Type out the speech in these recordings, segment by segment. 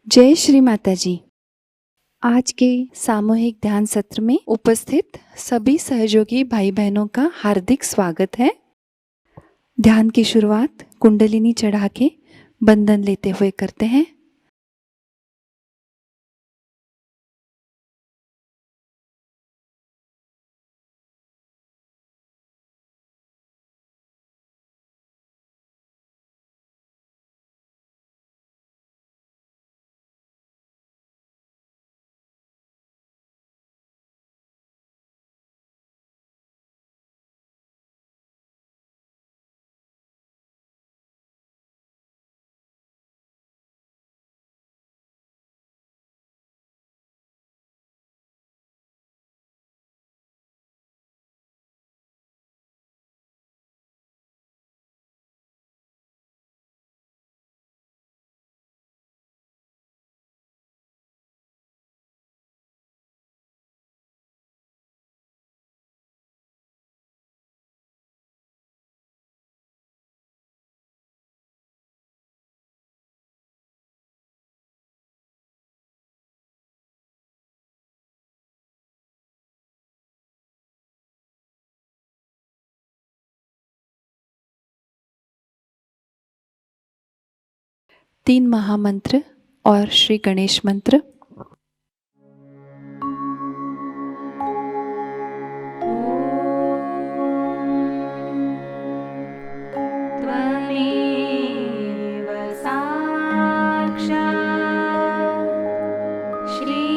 जय श्री माता जी। आज के सामूहिक ध्यान सत्र में उपस्थित सभी सहयोगी भाई बहनों का हार्दिक स्वागत है। ध्यान की शुरुआत कुंडलिनी चढ़ा के बंधन लेते हुए करते हैं। तीन महामंत्र और श्री गणेश मंत्र। त्वमेव साक्षात् श्री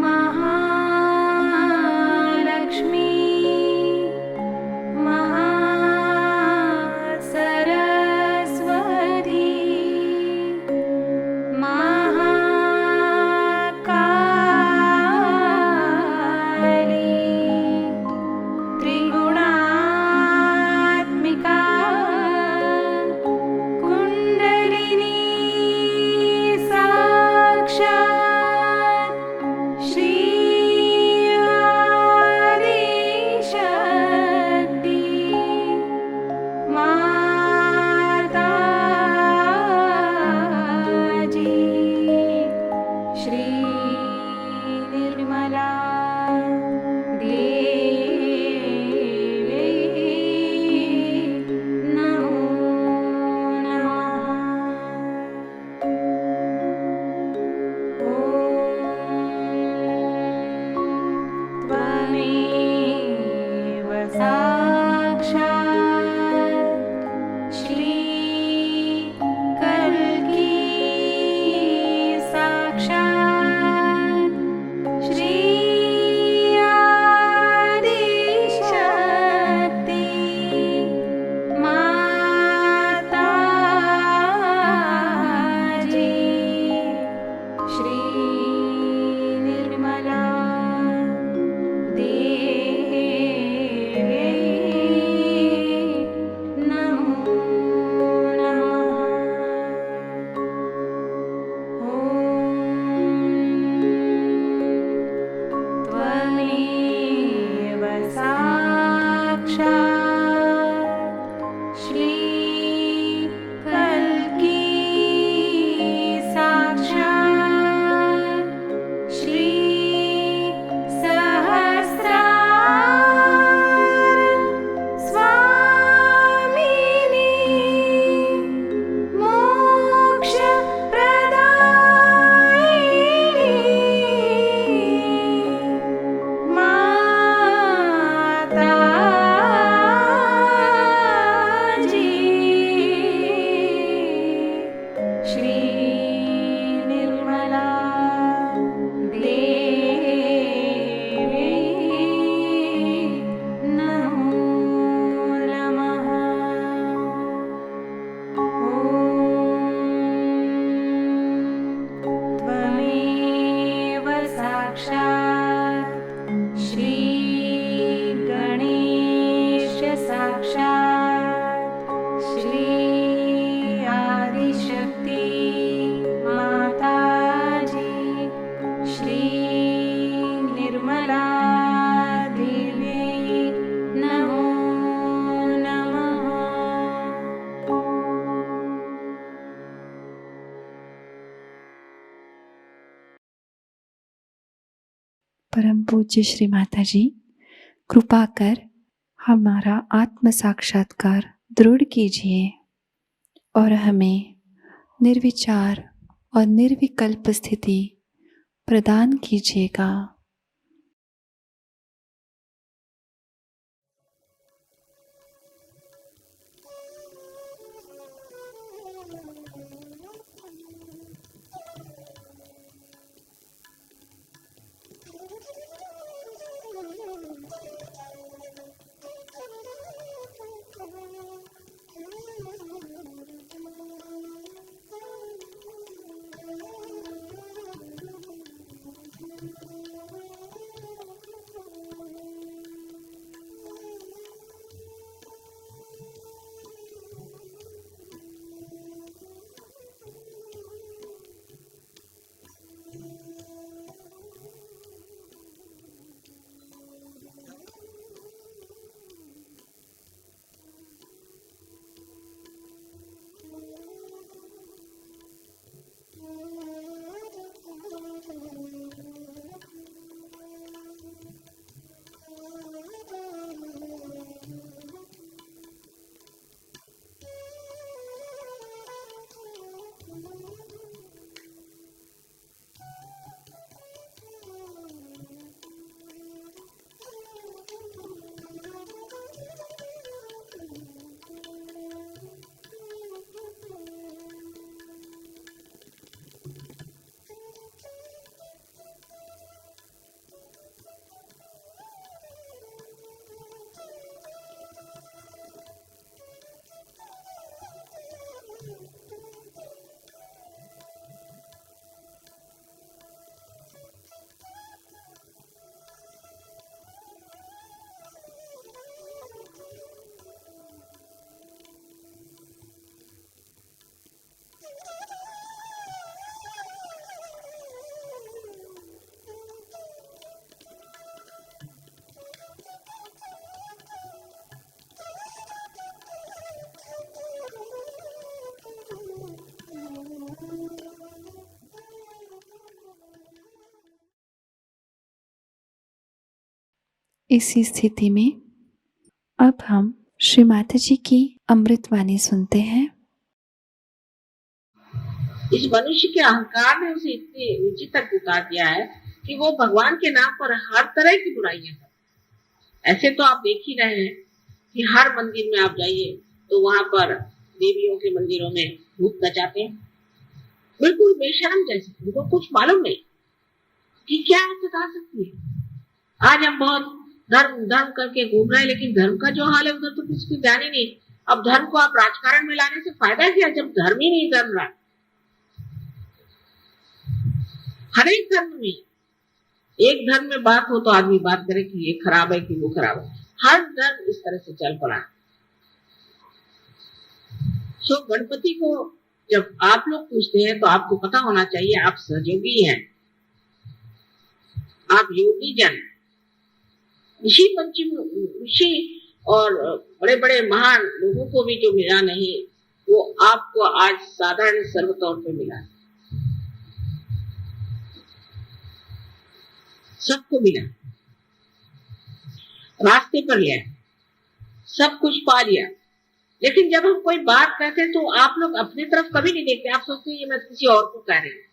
महालक्ष्मी महासरस्वती महामाया परम पूज्य श्री माता जी, कृपा कर हमारा आत्म साक्षात्कार दृढ़ कीजिए और हमें निर्विचार और निर्विकल्प स्थिति प्रदान कीजिएगा। इसी स्थिति में अब हम श्री माता जी की अमृतवाणी सुनते हैं। इस मनुष्य के अहंकार ने उसे इतनी ऊंची तक उतार दिया है कि वो भगवान के नाम पर हर तरह की बुराइयां कर। ऐसे तो आप देख ही रहे हैं कि हर मंदिर में आप जाइए तो वहां पर देवियों के मंदिरों में भूत नचाते हैं, बिल्कुल बेशर्म जैसे। उनको कुछ मालूम नहीं कि क्या हरकत आ सकती है। आज हम बहुत धर्म धर्म करके घूम रहे हैं, लेकिन धर्म का जो हाल है उधर तो किसी को ध्यान ही नहीं। अब धर्म को आप राजकारण में लाने से फायदा क्या, जब धर्म ही नहीं धर्म रहा। हर एक धर्म में, एक धर्म में बात हो तो आदमी बात करे कि ये खराब है कि वो खराब है। हर धर्म इस तरह से चल पड़ा। सो गणपति को जब आप लोग पूछते हैं तो आपको पता होना चाहिए आप सहयोगी हैं, आप योगी जन। ऋषि पंचम ऋषि और बड़े बड़े महान लोगों को भी जो मिला नहीं, वो आपको आज साधारण सर्व तौर पे मिला। सबको मिला, रास्ते पर लिया, सब कुछ पा लिया। लेकिन जब हम कोई बात कहते हैं तो आप लोग अपनी तरफ कभी नहीं देखते। आप सोचते हैं ये मैं किसी और को कह रही हूँ,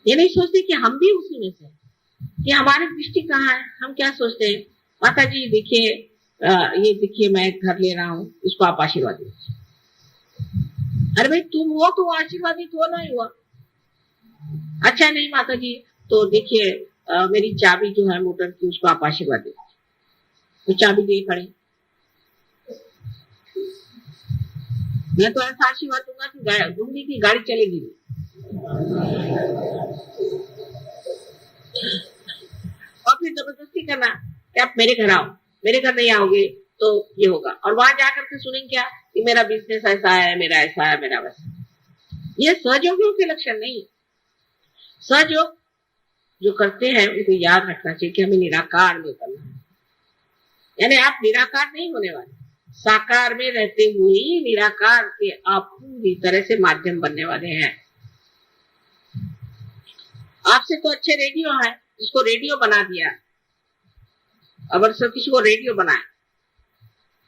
ये नहीं सोचते कि हम भी उसी में से, कि हमारी दृष्टि कहाँ है। हम क्या सोचते हैं, माता जी देखिए, ये देखिए मैं एक घर ले रहा हूँ, इसको आप आशीर्वाद दीजिए। अरे भाई तुम हो तो आशीर्वादित हो, नहीं हुआ अच्छा नहीं माता जी, तो देखिए मेरी चाबी जो है मोटर की, उसको आप आशीर्वाद दीजिए। तो चाबी दे खड़े, मैं तो ऐसा आशीर्वाद दूंगा कि दूंगी कि गाड़ी चलेगी। और फिर जबरदस्ती करना कि आप मेरे घर आओ, मेरे घर नहीं आओगे तो ये होगा। और वहां जाकर के सुनेंगे क्या कि मेरा बिजनेस ऐसा है, मेरा ऐसा है, मेरा वैसा। ये सहयोगियों के लक्षण नहीं। सहयोग जो करते हैं उनको याद रखना चाहिए कि हमें निराकार में करना है। यानी आप निराकार नहीं होने वाले, साकार में रहते हुए ही निराकार के आप पूरी तरह से माध्यम बनने वाले हैं। आपसे तो अच्छे रेडियो है, जिसको रेडियो बना दिया, अगर सब किसी को रेडियो बनाया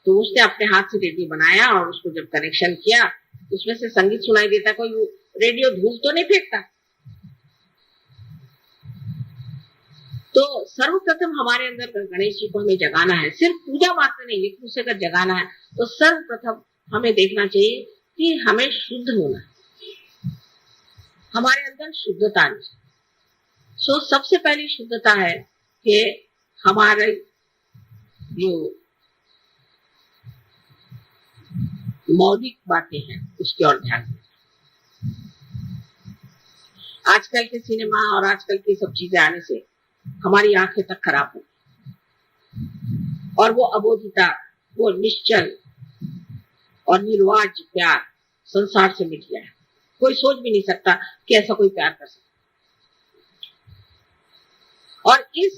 तो उसने अपने हाथ से रेडियो बनाया और उसको जब कनेक्शन किया उसमें से संगीत सुनाई देता, कोई रेडियो धूल तो नहीं फेंकता। तो सर्वप्रथम हमारे अंदर गणेश जी को हमें जगाना है, सिर्फ पूजा मात्र नहीं, लेकिन उसे अगर जगाना है तो सर्वप्रथम हमें देखना चाहिए कि हमें शुद्ध होना है, हमारे अंदर शुद्धता आनी चाहिए। सो सबसे पहली शुद्धता है कि हमारे जो मौलिक बातें हैं उसकी ओर ध्यान दें। आजकल के सिनेमा और आजकल की सब चीजें आने से हमारी आंखें तक खराब हो और वो अबोधिता, वो निश्चल और निर्वाज प्यार संसार से मिट गया है। कोई सोच भी नहीं सकता कि ऐसा कोई प्यार कर सकता। और इस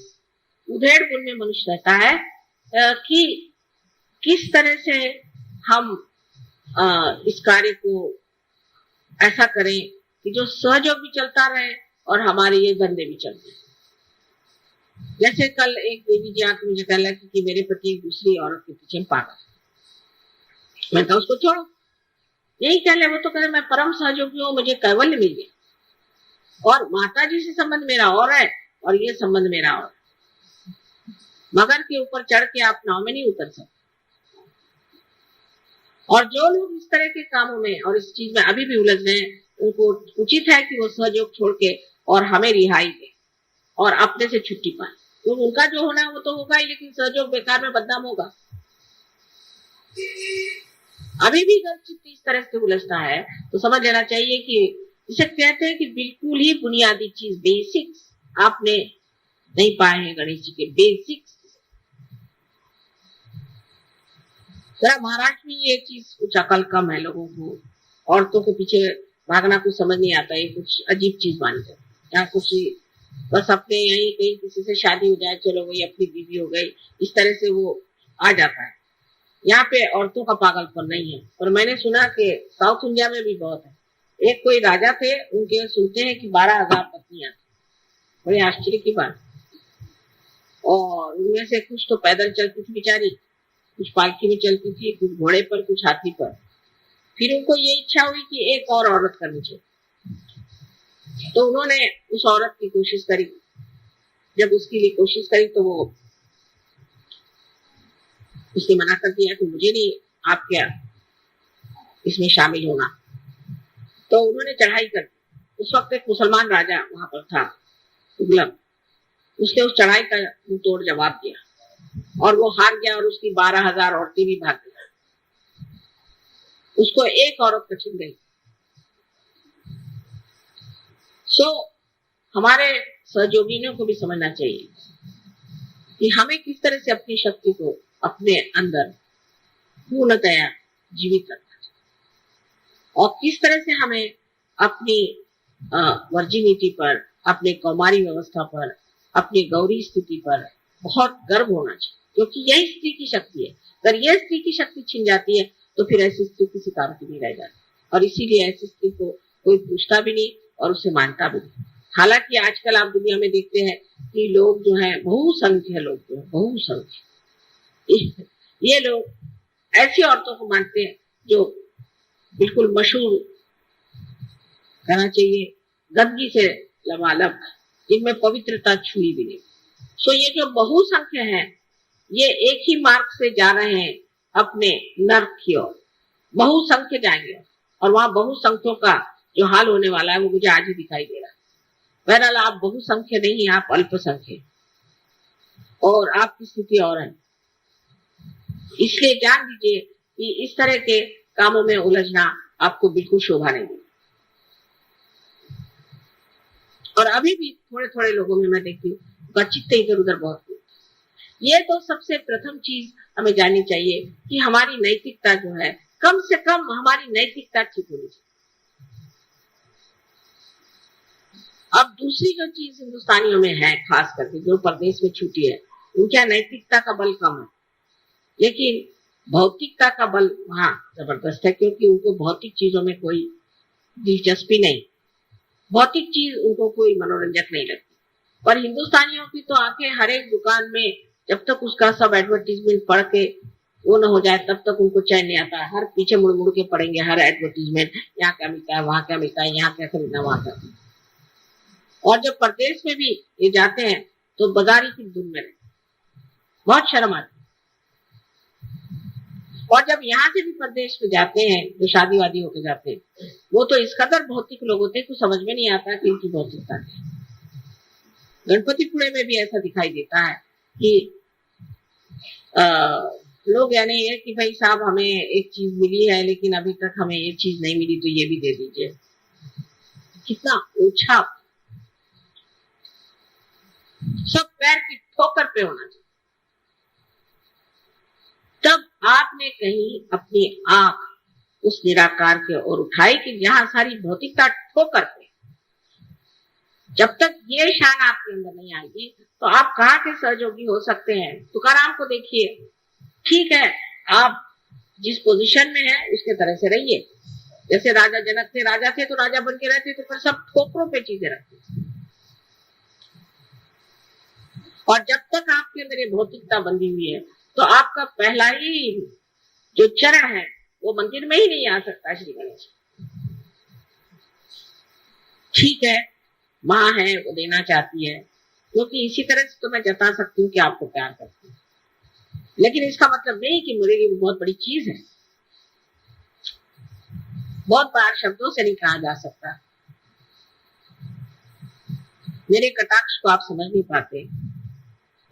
उधेड़ बुन में मनुष्य रहता है कि किस तरह से हम इस कार्य को ऐसा करें कि जो सहयोग भी चलता रहे और हमारे ये धंधे भी चलते रहे। जैसे कल एक देवी जी आके मुझे कहने लगी कि मेरे पति एक दूसरी औरत के पीछे पागल। मैं कहा उसको छोड़ो, यही कह ले, वो तो कह मैं परम सहयोगी हूँ, मुझे कैवल्य मिल गया और माता जी से संबंध मेरा और है और ये संबंध मेरा और। मगर के ऊपर चढ़ के आप नाव में नहीं उतर सकते। और जो लोग इस तरह के कामों में और इस चीज में अभी भी उलझ रहे हैं, उनको उचित है कि वो सहयोग छोड़ के और हमें रिहाई दे और अपने से छुट्टी पाए, क्योंकि तो उनका जो होना है वो तो होगा ही, लेकिन सहयोग बेकार में बदनाम होगा। अभी भी अगर चित्त इस तरह से उलझता है तो समझ लेना चाहिए कि इसे कहते हैं कि बिल्कुल ही बुनियादी चीज, बेसिक्स आपने नहीं पाए हैं गणेश जी के बेसिक्स। जरा महाराष्ट्र में ये चीज कुछ अकल कम है लोगों को, औरतों के पीछे भागना कुछ समझ नहीं आता, ये कुछ अजीब चीज मानी जाती है। यहाँ कुछ बस अपने यही कहीं किसी से शादी हो जाए, चलो वही अपनी बीवी हो गई, इस तरह से वो आ जाता है। यहाँ पे औरतों का पागलपन नहीं है। और मैंने सुना कि साउथ इंडिया में भी बहुत है। एक कोई राजा थे, उनके सुनते हैं कि 12,000 पत्नियां, बड़े आश्चर्य की बात। और उनमें से कुछ तो पैदल चलती थी बेचारी, कुछ पालकी में चलती थी, कुछ घोड़े पर, कुछ हाथी पर। फिर उनको ये इच्छा हुई कि एक और औरत करनी चाहिए, तो उन्होंने उस औरत की कोशिश करी। जब उसके लिए कोशिश करी तो वो उसने मना कर दिया कि मुझे नहीं आप क्या इसमें शामिल होना। तो उन्होंने चढ़ाई कर दी। उस वक्त एक मुसलमान राजा वहां पर था, तुगलक। उसने उस चढ़ाई का मुंह तोड़ जवाब दिया और वो हार गया और उसकी 12,000 औरतें भी भाग गई। उसको एक औरत कठिन गई। हमारे सहयोगियों को भी समझना चाहिए कि हमें किस तरह से अपनी शक्ति को अपने अंदर पूर्णतया जीवित रखना चाहिए और किस तरह से हमें अपनी वर्जिनिटी पर, अपने कौमारी व्यवस्था पर, अपनी गौरी स्थिति पर बहुत गर्व होना चाहिए, क्योंकि यही स्त्री की शक्ति है। अगर यह स्त्री की शक्ति छिन जाती है तो फिर ऐसी स्त्री किसी काम की नहीं रह जाती, और इसीलिए ऐसी स्त्री को कोई पूछता भी नहीं और उसे मानता भी नहीं। हालांकि आजकल आप दुनिया में देखते हैं कि लोग जो है बहुसंख्य लोग जो है बहुसंख्य, ये लोग ऐसी औरतों को मानते हैं जो बिल्कुल मशहूर कहना चाहिए गंदगी से लबालब, जिनमें पवित्रता छुई भी नहीं। ये जो बहुसंख्य है, ये एक ही मार्ग से जा रहे हैं अपने नर्क की ओर। बहुसंख्य जाएंगे और वहां बहुसंख्यों का जो हाल होने वाला है वो मुझे आज ही दिखाई दे रहा है। बहरहाल आप बहुसंख्य नहीं, आप अल्पसंख्य और आपकी स्थिति और है। इसलिए जान लीजिए कि इस तरह के कामों में उलझना आपको बिल्कुल शोभा नहीं देगा। और अभी भी थोड़े थोड़े लोगों में मैं देखती हूँ चित्त इधर उधर बहुत। ये तो सबसे प्रथम चीज हमें जाननी चाहिए कि हमारी नैतिकता जो है, कम से कम हमारी नैतिकता ठीक होनी चाहिए। अब दूसरी जो चीज हिंदुस्तानियों में है, खास करके जो प्रदेश में छूटी है, उनका नैतिकता का बल कम है, लेकिन भौतिकता का बल वहां जबरदस्त है, क्योंकि उनको भौतिक चीजों में कोई दिलचस्पी नहीं, भौतिक चीज उनको कोई मनोरंजक नहीं लगती। पर हिंदुस्तानियों की तो आके हर एक दुकान में जब तक उसका सब एडवर्टीजमेंट पढ़ के वो न हो जाए तब तक उनको चैन नहीं आता है। हर पीछे मुड़ मुड़ के पढ़ेंगे हर एडवर्टीजमेंट, यहाँ क्या मिलता है, वहां क्या मिलता है, यहाँ क्या खरीदना, वहां क्या। और जब प्रदेश में भी ये जाते हैं तो बाजारी की धुन में रहते, बहुत शर्म आती। और जब यहाँ से भी प्रदेश में जाते हैं जो शादी वादी होके जाते हैं, वो तो इस कदर भौतिक लोग होते हैं कुछ समझ में नहीं आता कि इनकी भौतिकता क्या है। गणपतिपुणे में भी ऐसा दिखाई देता है कि लोग यानी है कि भाई साहब हमें एक चीज मिली है लेकिन अभी तक हमें ये चीज नहीं मिली तो ये भी दे दीजिए। कितना ऊंचा, सब पैर की ठोकर पे होना चाहिए। तब आपने कहीं अपनी आंख उस निराकार के ओर उठाई कि जहां सारी भौतिकता ठोकर पे। जब तक ये शान आपके अंदर नहीं आएगी तो आप कहाँ के सहयोगी हो सकते हैं। तुकाराम को देखिए, ठीक है आप जिस पोजीशन में है उसके तरह से रहिए। जैसे राजा जनक थे, राजा थे तो राजा बन के रहते थे, पर सब ठोकरों पे चीजें रखते थे। और जब तक आपके अंदर ये भौतिकता बंधी हुई है तो आपका पहला ही जो चरण है वो मंदिर में ही नहीं आ सकता। श्री गणेश ठीक है, माँ है वो देना चाहती है क्योंकि इसी तरह से तो मैं जता सकती हूँ कि आपको प्यार करती हूँ, लेकिन इसका मतलब नहीं कि मेरे लिए बहुत बड़ी चीज है। बहुत बार शब्दों से नहीं कहा जा सकता। मेरे कटाक्ष को आप समझ नहीं पाते,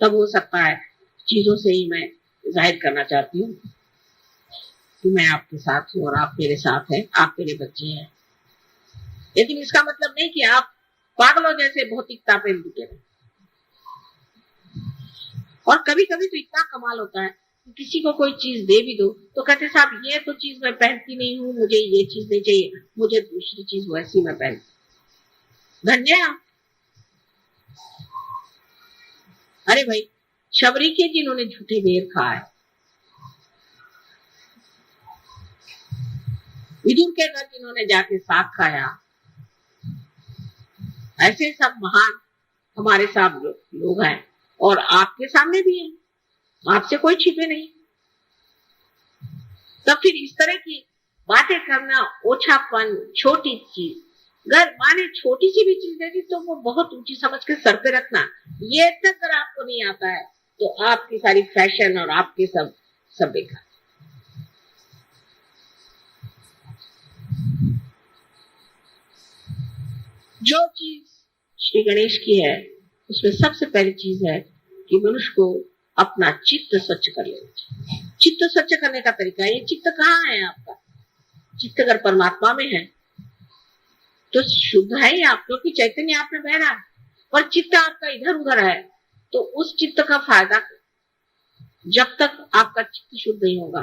तब हो सकता है चीजों से ही मैं जाहिर करना चाहती हूँ कि मैं आपके साथ हूँ और आप मेरे साथ हैं, आप मेरे बच्चे हैं। लेकिन इसका मतलब नहीं कि आप पागलों जैसे भौतिकता पे लुटे रहे। और कभी कभी तो इतना कमाल होता है कि किसी को कोई चीज दे भी दो तो कहते साहब ये तो चीज मैं पहनती नहीं हूँ, मुझे ये चीज नहीं चाहिए, मुझे दूसरी चीज वैसी मैं पहनती। धन्य आप। अरे भाई शबरी के जिन्होंने झूठे बेर खाए, विदुर के घर जिन्होंने जाके साग खाया, ऐसे सब महान हमारे साथ लोग हैं और आपके सामने भी हैं, आपसे कोई छिपे नहीं। तब फिर इस तरह की बातें करना, ओछापन, छोटी चीज, अगर माने छोटी सी भी चीज देती तो वो बहुत ऊंची समझ के सर पे रखना। ये तक अगर आपको नहीं आता है तो आपकी सारी फैशन और आपके सब बेकार। जो चीज श्री गणेश की है उसमें सबसे पहली चीज है कि मनुष्य को अपना चित्त स्वच्छ कर लेना चाहिए। चित्त स्वच्छ करने का तरीका, ये चित्त कहाँ है आपका? चित्त अगर परमात्मा में है तो शुद्ध है ही आप, क्योंकि चैतन्य आप में बह रहा है। और चित्त आपका इधर उधर है तो उस चित्त का फायदा, जब तक आपका चित्त शुद्ध नहीं होगा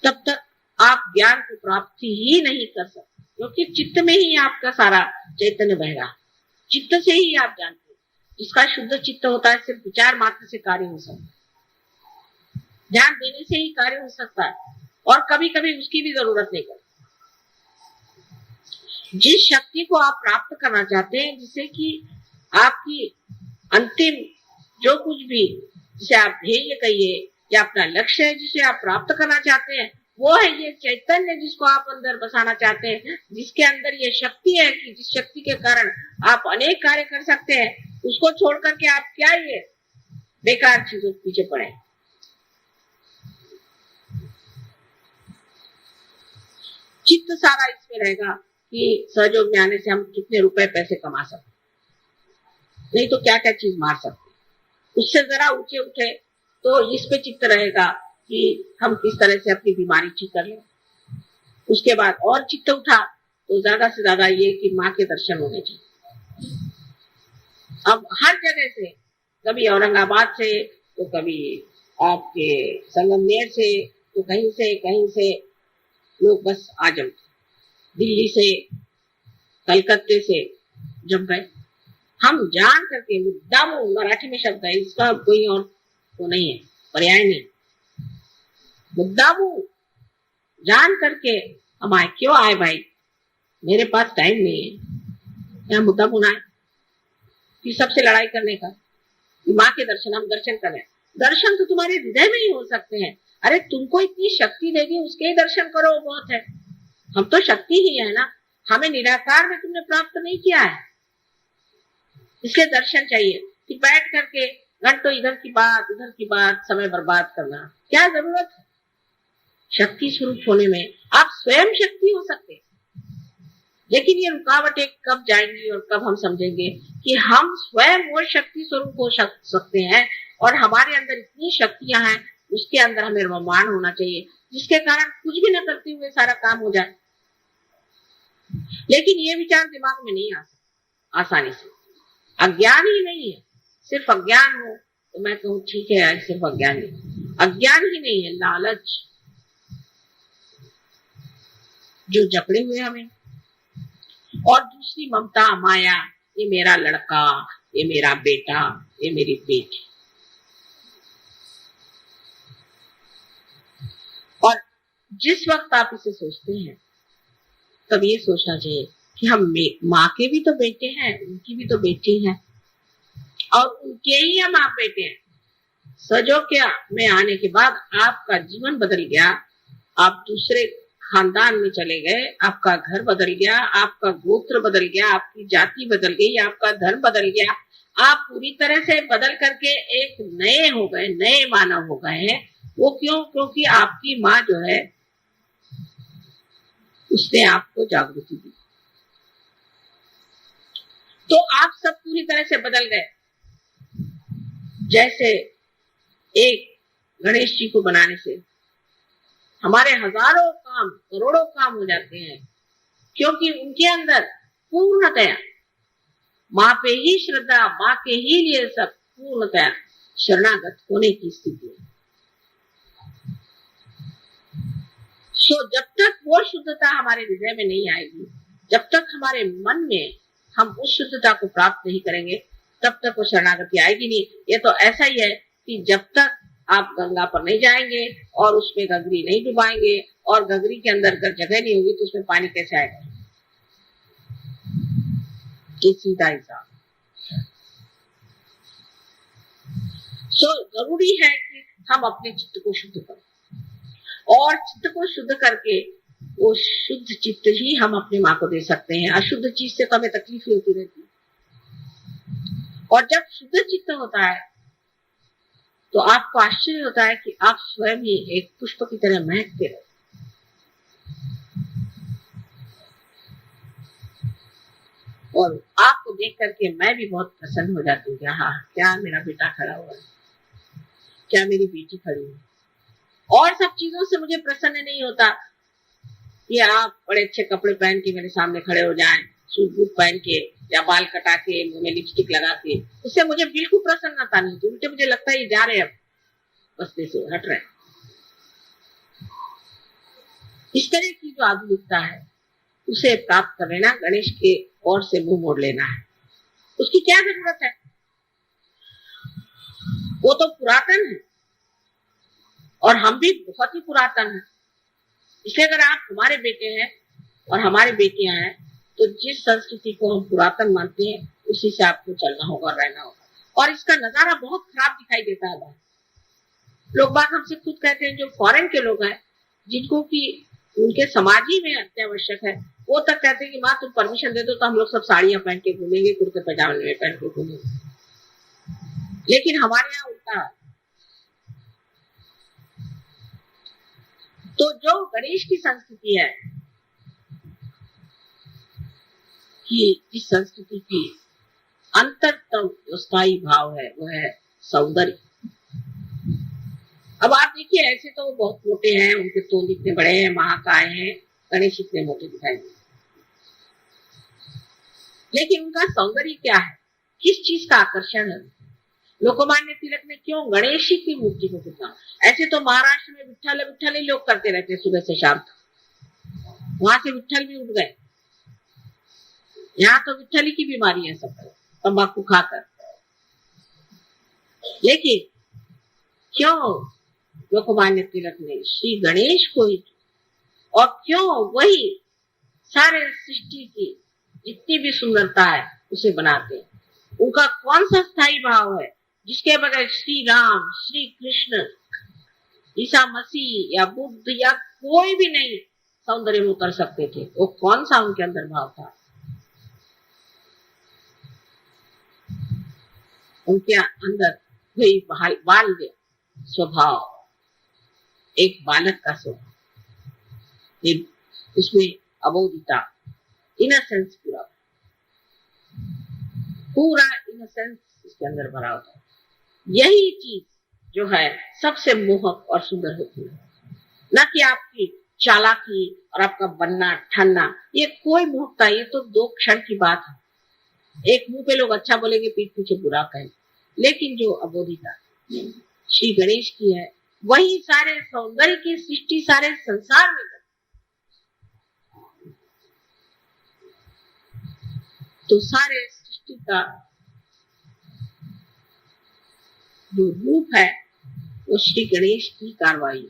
तब तक आप ज्ञान की प्राप्ति ही नहीं कर सकते, क्योंकि चित्त में ही आपका सारा चैतन्य बह रहा है। चित्त से ही आप जानते हैं। जिसका शुद्ध चित्त होता है सिर्फ विचार मात्र से कार्य हो सकता है, ध्यान देने से ही कार्य हो सकता है, और कभी कभी उसकी भी जरूरत नहीं पड़ती। जिस शक्ति को आप प्राप्त करना चाहते हैं, जिससे कि आपकी अंतिम जो कुछ भी, जिसे आप ध्येय कहिए या अपना लक्ष्य है जिसे आप प्राप्त करना चाहते हैं, वो है ये चैतन्य जिसको आप अंदर बसाना चाहते हैं, जिसके अंदर ये शक्ति है कि जिस शक्ति के कारण आप अनेक कार्य कर सकते हैं। उसको छोड़ करके आप क्या ये बेकार चीजों के पीछे पड़े। चित्त सारा इसमें रहेगा कि सहयोग में आने से हम कितने रुपए पैसे कमा सकते, नहीं तो क्या क्या चीज मार सकते। उससे जरा ऊंचे उठे तो इस पे चित्त रहेगा कि हम किस तरह से अपनी बीमारी ठीक कर लें। उसके बाद और चित्त उठा तो ज्यादा से ज्यादा ये कि माँ के दर्शन होने चाहिए। अब हर जगह से, कभी औरंगाबाद से तो कभी आपके संगमनेर से तो कहीं से लोग बस आ जाते, दिल्ली से, कलकत्ते से जब गए, हम जान करके, मुद्दाम मराठी में शब्द है, इसका कोई और तो नहीं है, पर्याय नहीं, मुद्दाम जान करके हम आए। क्यों आए भाई? मेरे पास टाइम नहीं है, यहाँ मुद्दाम आए। कि सबसे लड़ाई करने का, माँ के दर्शन, हम दर्शन कर रहे हैं। दर्शन तो तुम्हारे हृदय में ही हो सकते हैं। अरे तुमको इतनी शक्ति देगी, उसके ही दर्शन करो, बहुत है। हम तो शक्ति ही है ना, हमें निराकार में तुमने प्राप्त नहीं किया है, इसलिए दर्शन चाहिए। कि बैठ करके घंटों इधर की बात उधर की बात समय बर्बाद करना क्या जरूरत है। शक्ति स्वरूप होने में आप स्वयं शक्ति हो सकते हैं, लेकिन ये रुकावटें कब जाएंगी और कब हम समझेंगे कि हम स्वयं वो शक्ति स्वरूप हो सकते हैं और हमारे अंदर इतनी शक्तियां हैं, उसके अंदर हमें रममान होना चाहिए, जिसके कारण कुछ भी न करते हुए सारा काम हो जाए। लेकिन ये विचार दिमाग में नहीं आ सकता आसानी से, अज्ञान ही नहीं है। सिर्फ अज्ञान हो तो मैं कहूँ ठीक है, सिर्फ अज्ञान नहीं, अज्ञान ही नहीं है, लालच जो जकड़े हुए हमें, और दूसरी ममता माया, ये मेरा लड़का, ये मेरा बेटा, ये मेरी बेटी। और जिस वक्त आप इसे सोचते हैं तब ये सोचना चाहिए कि हम माँ के भी तो बेटे हैं, उनकी भी तो बेटी हैं, और उनके ही हम आप बेटे हैं। सजोक्या में आने के बाद आपका जीवन बदल गया, आप दूसरे खानदान में चले गए, आपका घर बदल गया, आपका गोत्र बदल गया, आपकी जाति बदल गई, आपका धर्म बदल गया, आप पूरी तरह से बदल करके एक नए हो गए, नए मानव हो गए हैं। वो क्यों? क्योंकि आपकी माँ जो है उसने आपको जागृति दी, तो आप सब पूरी तरह से बदल गए। जैसे एक गणेश जी को बनाने से हमारे हजारों काम, करोड़ों काम हो जाते हैं, क्योंकि उनके अंदर पूर्णतया माँ पे ही श्रद्धा, माँ के ही लिए सब पूर्णतया शरणागत होने की स्थिति है। सो जब तक वो शुद्धता हमारे हृदय में नहीं आएगी, जब तक हमारे मन में हम उस शुद्धता को प्राप्त नहीं करेंगे, तब तक वो शरणागति आएगी नहीं। ये तो ऐसा ही है कि जब तक आप गंगा पर नहीं जाएंगे और उसमें गगरी नहीं डुबाएंगे और गगरी के अंदर अगर जगह नहीं होगी तो उसमें पानी कैसे आएगा? ये सीधा हिसाब। सो जरूरी है कि हम अपने चित्त को शुद्ध करें, और चित्त को शुद्ध करके वो शुद्ध चित्त ही हम अपनी माँ को दे सकते हैं। अशुद्ध चीज से तो हमें तकलीफ ही होती रहती है, और जब शुद्ध चित्त होता है तो आपको आश्चर्य होता है कि आप स्वयं ही एक पुष्प की तरह महकते रहते। और आपको देख करके मैं भी बहुत प्रसन्न हो जाती हूँ। हाँ, क्या मेरा बेटा खड़ा हुआ है, क्या मेरी बेटी खड़ी है। और सब चीजों से मुझे प्रसन्न नहीं होता कि आप बड़े अच्छे कपड़े पहन के मेरे सामने खड़े हो जाएं, सूट बूट पहन के या बाल कटा के, मुंह में लिपस्टिक लगा के। उससे मुझे बिल्कुल प्रसन्नता नहीं होती, उल्टे मुझे लगता है ये जा रहे हैं, अब बस्ते से हट रहे। इस तरह की जो आधुनिकता है उसे प्राप्त कर लेना, गणेश के ओर से मुंह मोड़ लेना है। उसकी क्या जरूरत है? वो तो पुरातन है और हम भी बहुत ही पुरातन हैं। इसलिए अगर आप हमारे बेटे हैं और हमारी बेटियां हैं तो जिस संस्कृति को हम पुरातन मानते हैं उसी से आपको चलना होगा, रहना होगा। और इसका नजारा बहुत खराब दिखाई देता है। लोग बात हमसे खुद कहते हैं, जो फॉरेन के लोग हैं जिनको कि उनके समाज ही में अत्यावश्यक है, वो तक कहते हैं कि माँ तुम परमिशन दे दो तो हम लोग सब साड़ियां पहन के घूमेंगे, कुर्ते पजामे में पहन के घूमेंगे। लेकिन हमारे यहाँ उल्टा है। तो जो गणेश की संस्कृति है कि इस संस्कृति की अंतरतम जो स्थायी भाव है वो है सौंदर्य। अब आप देखिए, ऐसे तो वो बहुत मोटे हैं, उनके तोंद इतने बड़े हैं, महाकाय हैं, गणेश इतने मोटे दिखाई देते, लेकिन उनका सौंदर्य क्या है? किस चीज का आकर्षण है? लोकमान्य तिलक ने क्यों गणेश जी की मूर्ति को चुना? ऐसे तो महाराष्ट्र में विट्ठल विट्ठल ही लोग करते रहते सुबह से शाम तक, वहां से विट्ठल भी उठ गए। यहाँ तो विट्ठली की बीमारी है सब, तंबाकू खाकर। लेकिन क्यों लोकमान्य तिलक ने श्री गणेश को ही, और क्यों वही सारे सृष्टि की जितनी भी सुंदरता है उसे बनाते हैं? उनका कौन सा स्थायी भाव है जिसके बगैर श्री राम, श्री कृष्ण, ईसा मसीह या बुद्ध या कोई भी नहीं सौंदर्य में उतर सकते थे? वो कौन सा उनके अंदर भाव था? उनके अंदर वही बाल्य स्वभाव, एक बालक का स्वभाव, इसमें अबोधिता, इनोसेंस, पूरा इनोसेंस इसके अंदर भरा होता है। यही चीज जो है सबसे मोहक और सुंदर होती है, न कि आपकी चालाकी और आपका बनना ठनना। ये कोई मोहकता, ये तो 2 क्षण की बात है। एक मुंह पे लोग अच्छा बोलेंगे, पीठ पीछे बुरा कहेंगे, लेकिन जो अबोधिता श्री गणेश की है, वही सारे सौंदर्य की सृष्टि सारे संसार में। तो सारे सृष्टि का जो रूप है वो श्री गणेश की कार्रवाई,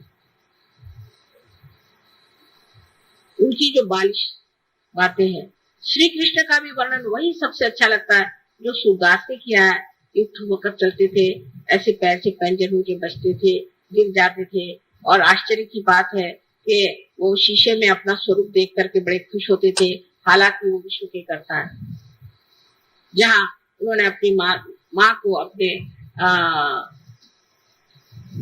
उनकी जो बालिश बातें हैं। श्री कृष्ण का भी वर्णन वही सबसे अच्छा लगता है जो सूरदास ने किया है। युक्त होकर चलते थे, ऐसे पैर से पैंजर उनके बचते थे, गिर जाते थे, और आश्चर्य की बात है कि वो शीशे में अपना स्वरूप देख करके बड़े खुश होते थे, हालांकि वो विश्व के करता है। जहाँ उन्होंने अपनी माँ को अपने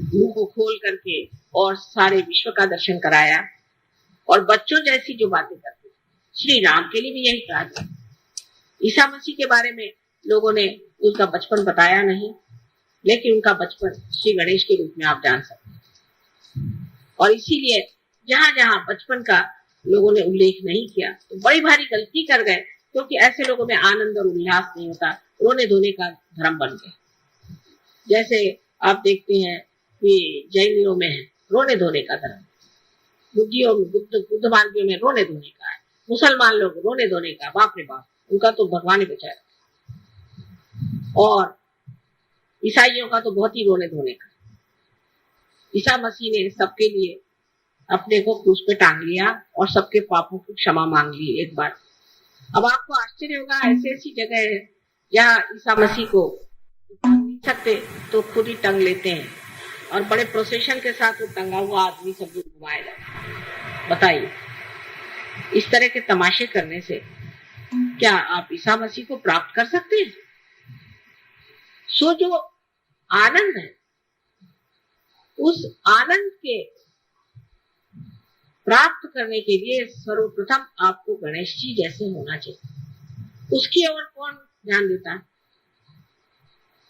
मुंह को खोल करके और सारे विश्व का दर्शन कराया, और बच्चों जैसी जो बातें करते थे। श्री राम के लिए भी यही कहा था। ईसा मसीह के बारे में लोगों ने उसका बचपन बताया नहीं, लेकिन उनका बचपन श्री गणेश के रूप में आप जान सकते हैं। और इसीलिए जहां जहां बचपन का लोगों ने उल्लेख नहीं किया तो बड़ी भारी गलती कर गए, क्योंकि ऐसे लोगों में आनंद और उल्लास नहीं होता, रोने धोने का धर्म बन गया। जैसे आप देखते हैं कि जैनियों में है रोने धोने का धर्म, बुद्धियों में, बुद्ध मार्गियों में रोने धोने का है, मुसलमान लोग रोने धोने का, बाप रे बाप, उनका तो भगवान ही बचाया। और ईसाइयों का तो बहुत ही रोने धोने का। ईसा मसीह ने सबके लिए अपने को क्रूस पे टांग लिया और सबके पापों की क्षमा मांग ली एक बार। अब आपको आश्चर्य होगा, ऐसी ऐसी जगह है जहाँ ईसा मसीह को टांग नहीं सकते तो खुद ही टंग लेते हैं, और बड़े प्रोसेशन के साथ वो टंगा हुआ आदमी सब घुमाएगा। बताइए, इस तरह के तमाशे करने से क्या आप ईसा मसीह को प्राप्त कर सकते हैं? सो जो आनंद है, उस आनंद के प्राप्त करने के लिए सर्वप्रथम आपको गणेश जी जैसे होना चाहिए। उसकी ओर कौन ध्यान देता है?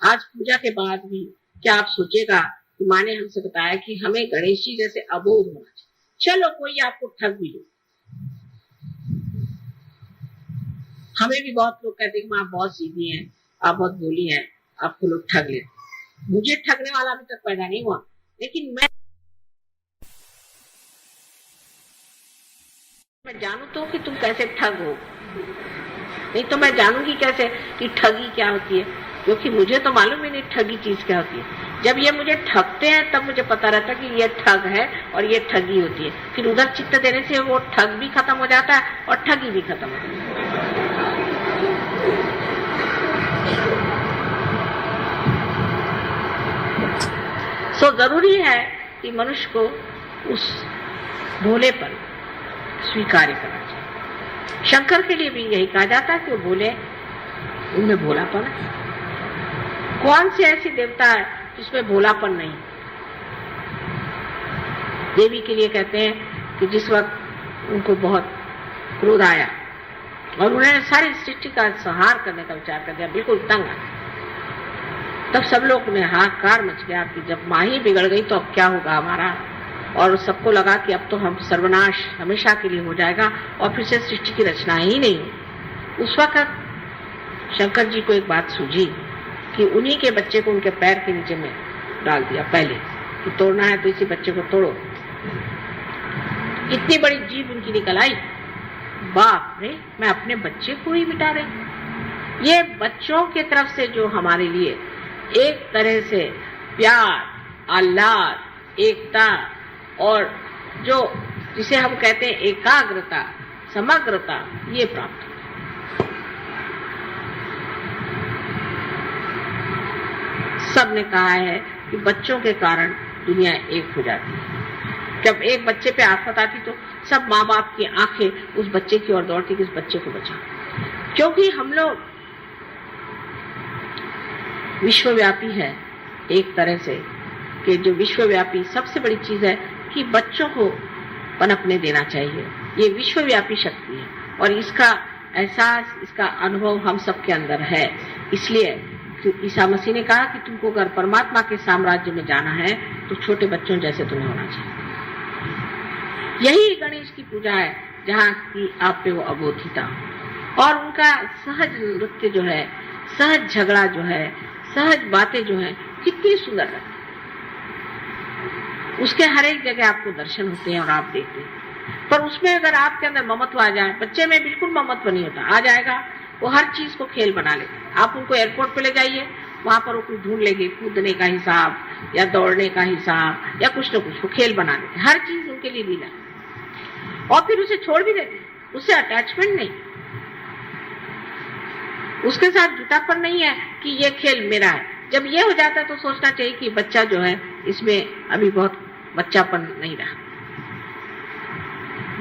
आज पूजा के बाद भी क्या आप सोचेगा कि माँ ने हमसे बताया कि हमें गणेश जी जैसे अबोध होना चाहिए। चलो कोई आपको ठग भी दे, हमें भी बहुत लोग कहते हैं कि माँ बहुत सीधी है, आप बहुत भोली है, आपको लोग ठग ले। मुझे ठगने वाला अभी तक पैदा नहीं हुआ, लेकिन मैं जानू तो कि तुम कैसे ठग हो, नहीं तो मैं जानूंगी कैसे कि ठगी क्या होती है, क्योंकि मुझे तो मालूम ही नहीं ठगी चीज क्या होती है। जब ये मुझे ठगते हैं तब मुझे पता रहता है कि ये ठग है और ये ठगी होती है। फिर उधर चित्त देने से वो ठग भी खत्म हो जाता है और ठगी भी खत्म हो जाती है। सो जरूरी है कि मनुष्य को उस भोलेपन स्वीकार करना चाहिए। शंकर के लिए भी यही कहा जाता है कि वो भोले, उनमें भोलापन है। कौन से ऐसी देवता है जिसमें भोलापन नहीं? देवी के लिए कहते हैं कि जिस वक्त उनको बहुत क्रोध आया और उन्होंने सारी सृष्टि का संहार करने का विचार कर दिया, बिल्कुल तंग आ, तब सब लोग ने हाहाकार मच गया कि जब माँ ही बिगड़ गई तो अब क्या होगा हमारा। और सबको लगा कि अब तो हम सर्वनाश हमेशा के लिए हो जाएगा और फिर से सृष्टि की रचना ही नहीं। उस वक्त शंकर जी को एक बात सूझी कि उन्हीं के बच्चे को उनके पैर के नीचे में डाल दिया पहले, कि तोड़ना है तो इसी बच्चे को तोड़ो। इतनी बड़ी जीभ उनकी निकल आई, बाप रे, मैं अपने बच्चे को ही मिटा रही। ये बच्चों के तरफ से जो हमारे लिए एक तरह से प्यार, आह्लाद, एकता और जो जिसे हम कहते हैं एकाग्रता, समग्रता, ये प्राप्त। सबने कहा है कि बच्चों के कारण दुनिया एक हो जाती है। जब एक बच्चे पे आफत आती तो सब माँ बाप की आंखें उस बच्चे की ओर दौड़ती कि इस बच्चे को बचाओ, क्योंकि हम लोग विश्वव्यापी है एक तरह से, कि जो विश्वव्यापी सबसे बड़ी चीज है कि बच्चों को पनपने देना चाहिए। ये विश्वव्यापी शक्ति है और इसका एहसास, इसका अनुभव हम सबके अंदर है। इसलिए तो ईसा मसीह ने कहा कि तुमको अगर परमात्मा के साम्राज्य में जाना है तो छोटे बच्चों जैसे तुम्हें होना चाहिए। यही गणेश की पूजा है जहाँ की आप पे वो अबोधिता और उनका सहज नृत्य जो है, सहज झगड़ा जो है, सहज बातें जो है, कितनी सुंदर है। उसके हर एक जगह आपको दर्शन होते हैं और आप देखते हैं। पर उसमें अगर आपके अंदर ममत्व आ जाए, बच्चे में बिल्कुल ममत्व नहीं होता, आ जाएगा वो हर चीज को खेल बना लेगा। आप उनको एयरपोर्ट पे ले जाइए, वहां पर वो कुछ ढूंढ लेंगे, कूदने का हिसाब या दौड़ने का हिसाब या कुछ न कुछ वो खेल बना लेते, हर चीज उनके लिए लीला, और फिर उसे छोड़ भी देते, उससे अटैचमेंट नहीं, उसके साथ जुटापन नहीं है कि ये खेल मेरा है। जब ये हो जाता है तो सोचना चाहिए कि बच्चा जो है इसमें अभी बहुत बच्चापन नहीं रहा।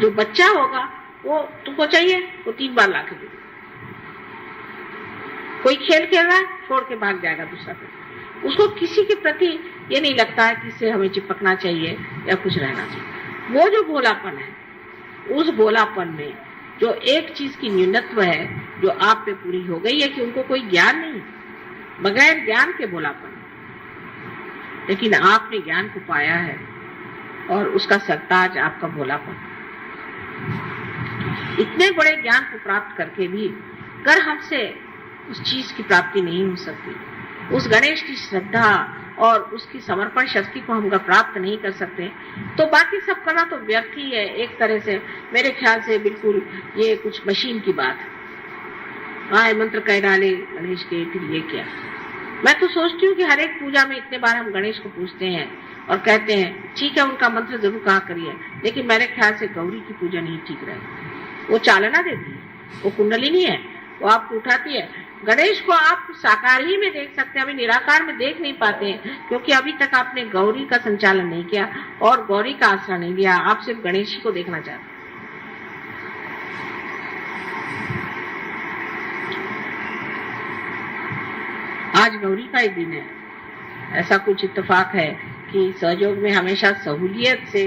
जो बच्चा होगा वो तुमको चाहिए वो 3 बार ला के दे। कोई खेल खेल रहा है, छोड़ के भाग जाएगा दूसरा पे। उसको किसी के प्रति ये नहीं लगता है कि इससे हमें चिपकना चाहिए या कुछ रहना चाहिए। वो जो भोलापन है, उस भोलापन में जो एक चीज की न्यूनत्व है जो आप पे पूरी हो गई है कि उनको कोई ज्ञान नहीं, बगैर ज्ञान के भोलापन, लेकिन आपने ज्ञान को पाया है और उसका सरताज आपका भोलापन। इतने बड़े ज्ञान को प्राप्त करके भी अगर हमसे उस चीज की प्राप्ति नहीं हो सकती, उस गणेश की श्रद्धा और उसकी समर्पण शक्ति को हम प्राप्त नहीं कर सकते, तो बाकी सब करना तो व्यर्थ ही है। एक तरह से मेरे ख्याल से बिल्कुल ये कुछ मशीन की बात है। आए मंत्र कह डाले गणेश के, फिर ये क्या। मैं तो सोचती हूँ कि हर एक पूजा में इतने बार हम गणेश को पूछते हैं और कहते हैं ठीक है उनका मंत्र जरूर कहा करिए, लेकिन मेरे ख्याल से गौरी की पूजा नहीं ठीक रहेगी। वो चालना देती है, वो कुंडलिनी है, वो आपको उठाती है। गणेश को आप साकार ही में देख सकते हैं, अभी निराकार में देख नहीं पाते हैं, क्योंकि अभी तक आपने गौरी का संचालन नहीं किया और गौरी का आश्रय नहीं लिया। आप सिर्फ गणेश को देखना चाहते हैं। आज गौरी का ही दिन है। ऐसा कुछ इत्तेफाक है कि सहयोग में हमेशा सहूलियत से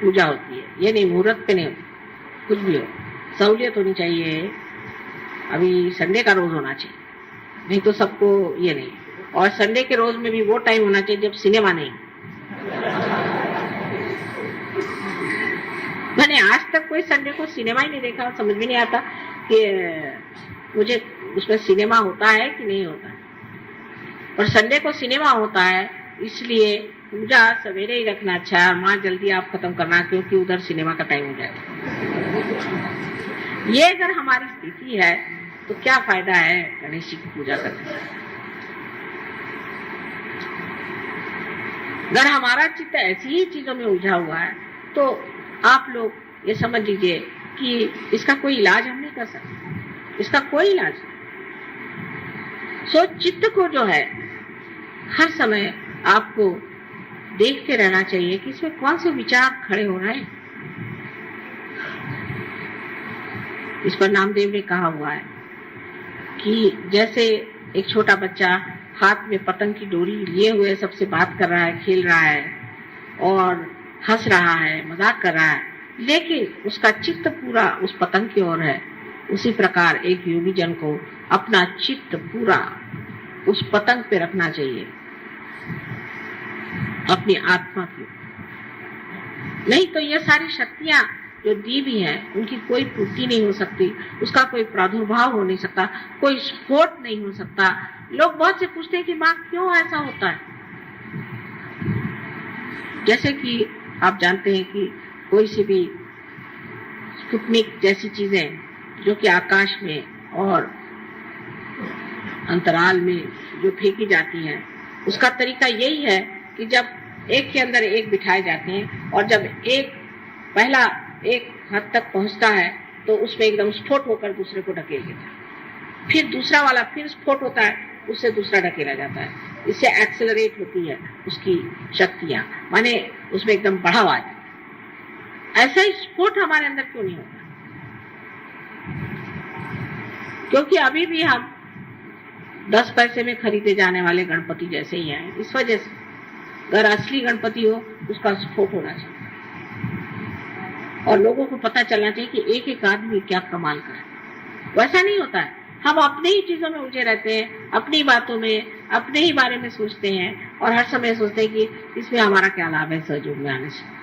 पूजा होती है, ये नहीं मुहूर्त पे नहीं होती, कुछ भी हो सहूलियत होनी चाहिए। अभी संडे का रोज होना चाहिए, नहीं तो सबको ये नहीं। और संडे के रोज में भी वो टाइम होना चाहिए जब सिनेमा नहीं। मैंने आज तक कोई संडे को सिनेमा ही नहीं देखा, समझ में नहीं आता कि मुझे उसमें सिनेमा होता है कि नहीं होता है। और संडे को सिनेमा होता है, इसलिए पूजा सवेरे ही रखना अच्छा है और माँ जल्दी आप खत्म करना, क्योंकि उधर सिनेमा का टाइम हो जाएगा। ये अगर हमारी स्थिति है तो क्या फायदा है गणेश जी की पूजा करने से। अगर हमारा चित्त ऐसी ही चीजों में उलझा हुआ है तो आप लोग ये समझ लीजिए कि इसका कोई इलाज हम नहीं कर सकते, इसका कोई इलाज नहीं। सो चित्त को जो है हर समय आपको देखते रहना चाहिए कि इसमें कौन से विचार खड़े हो रहे हैं। इस पर नामदेव ने कहा हुआ है कि जैसे एक छोटा बच्चा हाथ में पतंग की डोरी लिए हुए सबसे बात कर रहा है, खेल रहा है और हंस रहा है, मजाक कर रहा है, लेकिन उसका चित्त पूरा उस पतंग की ओर है, उसी प्रकार एक योगी जन को अपना चित्त पूरा उस पतंग पे रखना चाहिए, अपनी आत्मा की। नहीं तो ये सारी शक्तियां जो दी भी हैं उनकी कोई पूर्ति नहीं हो सकती, उसका कोई प्रादुर्भाव हो नहीं सकता, कोई स्फोट नहीं हो सकता। लोग बहुत से पूछते हैं कि माँ क्यों ऐसा होता है। जैसे कि आप जानते हैं कि कोई सी भी स्पुतनिक जैसी चीजें जो कि आकाश में और अंतराल में जो फेंकी जाती हैं, उसका तरीका यही है कि जब एक के अंदर एक बिठाए जाते हैं और जब एक पहला एक हद तक पहुंचता है तो उसमें एकदम स्फोट होकर दूसरे को ढकेल देता है, फिर दूसरा वाला फिर स्फोट होता है, उससे दूसरा ढकेला जाता है, इससे एक्सेलरेट होती है उसकी शक्तियां, माने उसमें एकदम बढ़ावा आ जाता है। ऐसा ही स्फोट हमारे अंदर क्यों नहीं होता? क्योंकि अभी भी हम 10 पैसे में खरीदे जाने वाले गणपति जैसे ही हैं। इस वजह से अगर असली गणपति हो उसका स्फोट होना चाहिए और लोगों को पता चलना चाहिए कि एक एक आदमी क्या कमाल का है। वैसा नहीं होता है, हम अपने ही चीजों में उलझे रहते हैं, अपनी बातों में, अपने ही बारे में सोचते हैं और हर समय सोचते हैं कि इसमें हमारा क्या लाभ है सहयोग में आने से।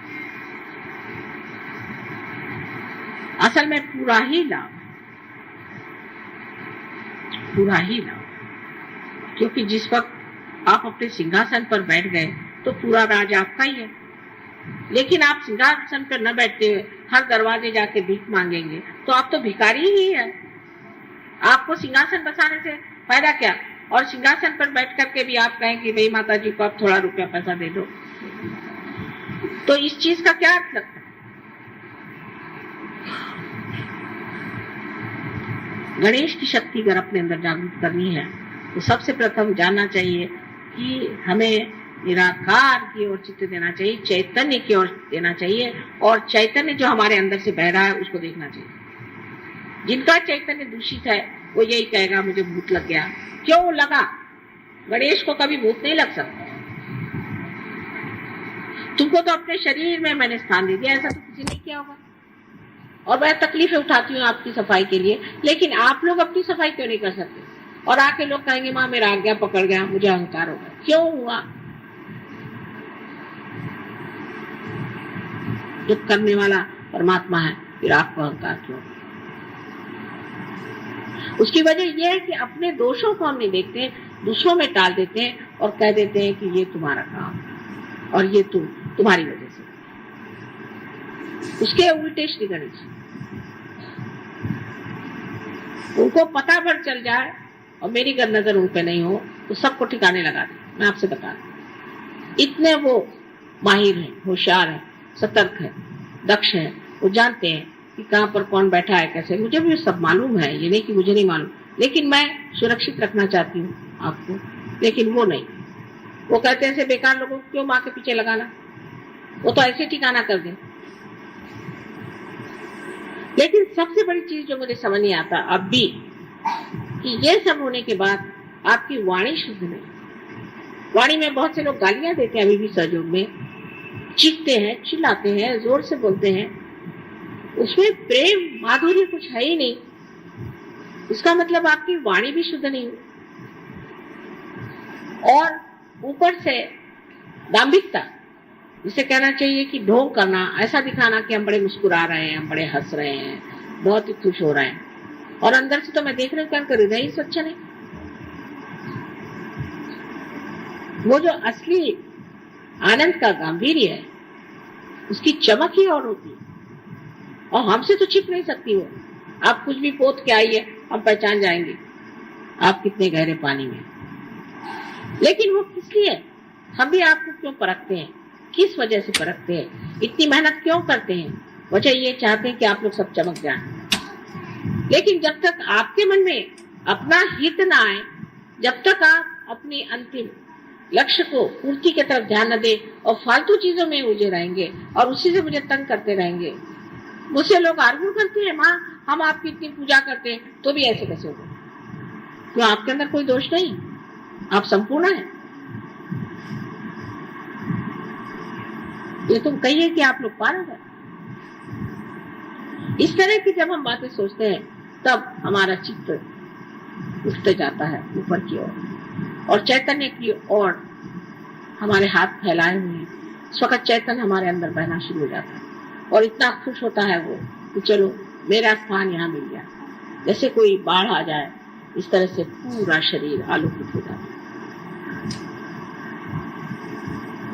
असल में पूरा ही लाभ, पूरा ही लाभ, क्योंकि जिस वक्त आप अपने सिंहासन पर बैठ गए तो पूरा राज आपका ही है। लेकिन आप सिंहासन पर न बैठते हुए हर दरवाजे जाके भीख मांगेंगे तो आप तो भिखारी ही है। आपको सिंहासन बसाने से फायदा क्या? और सिंहासन पर बैठ करके भी आप कहें कि भाई माता जी को आप थोड़ा रुपया पैसा दे दो, तो इस चीज का क्या अर्थ लगता है? गणेश की शक्ति अगर अपने अंदर जागृत करनी है तो सबसे प्रथम जानना चाहिए कि हमें निराकार की ओर चित्त देना चाहिए, चैतन्य की ओर देना चाहिए, और चैतन्य जो हमारे अंदर से बह रहा है उसको देखना चाहिए। जिनका चैतन्य दूषित है वो यही कहेगा मुझे भूत लग गया। क्यों लगा? गणेश को कभी भूत नहीं लग सकता। तुमको तो अपने शरीर में मैंने स्थान दे दिया, ऐसा तो किसी ने किया होगा। और मैं तकलीफें उठाती हूँ आपकी सफाई के लिए, लेकिन आप लोग अपनी सफाई क्यों नहीं कर सकते? और आके लोग कहेंगे माँ मेरा आज्ञा पकड़ गया, मुझे अहंकार हो गया। क्यों हुआ? जब करने वाला परमात्मा है फिर आपको अहंकार क्यों? उसकी वजह यह है कि अपने दोषों को हम नहीं देखते, दूसरों में टाल देते हैं और कह देते हैं कि ये तुम्हारा काम और ये तुम्हारी वजह से। उसके उल्टे श्री गणेश, उनको पता भर चल जाए और मेरी अगर नजर उन पे नहीं हो तो सबको ठिकाने लगा दे। मैं आपसे बता दूं, इतने वो माहिर हैं, होशियार हैं, सतर्क है, दक्ष है। वो जानते हैं कि कहाँ पर कौन बैठा है, कैसे। मुझे भी सब मालूम है, ये नहीं कि मुझे नहीं मालूम, लेकिन मैं सुरक्षित रखना चाहती हूँ आपको। लेकिन वो नहीं, वो कहते हैं ऐसे बेकार लोगों को क्यों माँ के पीछे लगाना, वो तो ऐसे ठिकाना कर दे। लेकिन सबसे बड़ी चीज जो मुझे समझ नहीं आता अब भी, कि ये सब होने के बाद आपकी वाणी शुद्ध नहीं। वाणी में बहुत से लोग गालियां देते हैं, अभी भी सहयोग में चीखते हैं, चिल्लाते हैं, जोर से बोलते हैं, उसमें प्रेम माधुर्य कुछ है ही नहीं। इसका मतलब आपकी वाणी भी शुद्ध नहीं हुई। और ऊपर से दाम्भिकता, जिसे कहना चाहिए कि ढोंग करना, ऐसा दिखाना कि हम बड़े मुस्कुरा रहे हैं, हम बड़े हंस रहे हैं, बहुत ही खुश हो रहे हैं, और अंदर से तो मैं देख रही हूँ हृदय ही स्वच्छ नहीं। वो जो असली आनंद का गांभीर्य है, उसकी चमक ही और होती है, और हमसे तो छिप नहीं सकती वो। आप कुछ भी पोत के आइए, हम पहचान जाएंगे आप कितने गहरे पानी में। लेकिन वो किस लिए? हम भी आपको क्यों परखते हैं? किस वजह से परखते हैं? इतनी मेहनत क्यों करते हैं? वजह ये चाहते हैं कि आप लोग सब चमक जाएं। लेकिन जब तक आपके मन में अपना हित ना आए, जब तक आप अपनी अंतिम लक्ष्य को पूर्ति की तरफ ध्यान न दे और फालतू चीजों में उलझे रहेंगे और उसी से मुझे तंग करते रहेंगे। मुझसे लोग आर्गू करते हैं, माँ हम आपकी इतनी पूजा करते हैं तो भी ऐसे कैसे हो? क्यों आपके अंदर कोई दोष नहीं? आप संपूर्ण हैं। ये तुम कहिए कि आप लोग पारंगत हैं। इस तरह की जब हम बातें सोचते हैं तब हमारा चित्त उठते जाता है ऊपर की ओर, और चैतन्य की ओर हमारे हाथ फैलाए हुए हैं। इस वक्त चैतन्य हमारे अंदर बहना शुरू हो जाता है और इतना खुश होता है वो कि चलो मेरा स्थान यहाँ मिल गया। जैसे कोई बाढ़ आ जाए, इस तरह से पूरा शरीर आलोकित हो जाता है।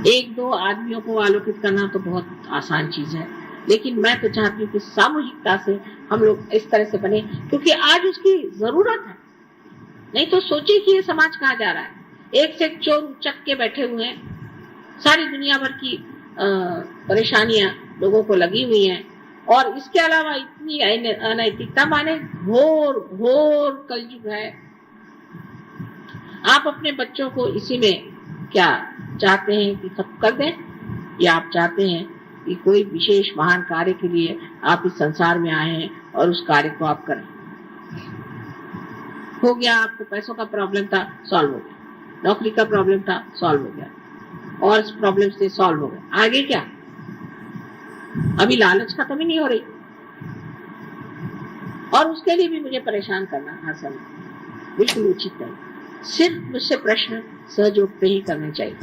एक दो आदमियों को आलोकित करना तो बहुत आसान चीज है, लेकिन मैं तो चाहती हूँ कि सामूहिकता से हम लोग इस तरह से बने, क्योंकि आज उसकी जरूरत है। नहीं तो सोचिए कि ये समाज कहाँ जा रहा है। एक से एक चोर उचक के बैठे हुए हैं, सारी दुनिया भर की परेशानियां लोगों को लगी हुई हैं, और इसके अलावा इतनी अनैतिकता, माने घोर घोर कलयुग है। आप अपने बच्चों को इसी में क्या चाहते हैं कि सब कर दें, या आप चाहते हैं कि कोई विशेष महान कार्य के लिए आप इस संसार में आए हैं और उस कार्य को आप करें? हो गया, आपको पैसों का प्रॉब्लम था, सॉल्व हो गया, नौकरी का प्रॉब्लम था, सॉल्व हो गया, और प्रॉब्लम से सॉल्व हो गया, आगे क्या? अभी लालच खत्म ही नहीं हो रही, और उसके लिए भी मुझे परेशान करना हर समय बिल्कुल उचित नहीं। सिर्फ मुझसे प्रश्न सहयोग पे ही करने चाहिए,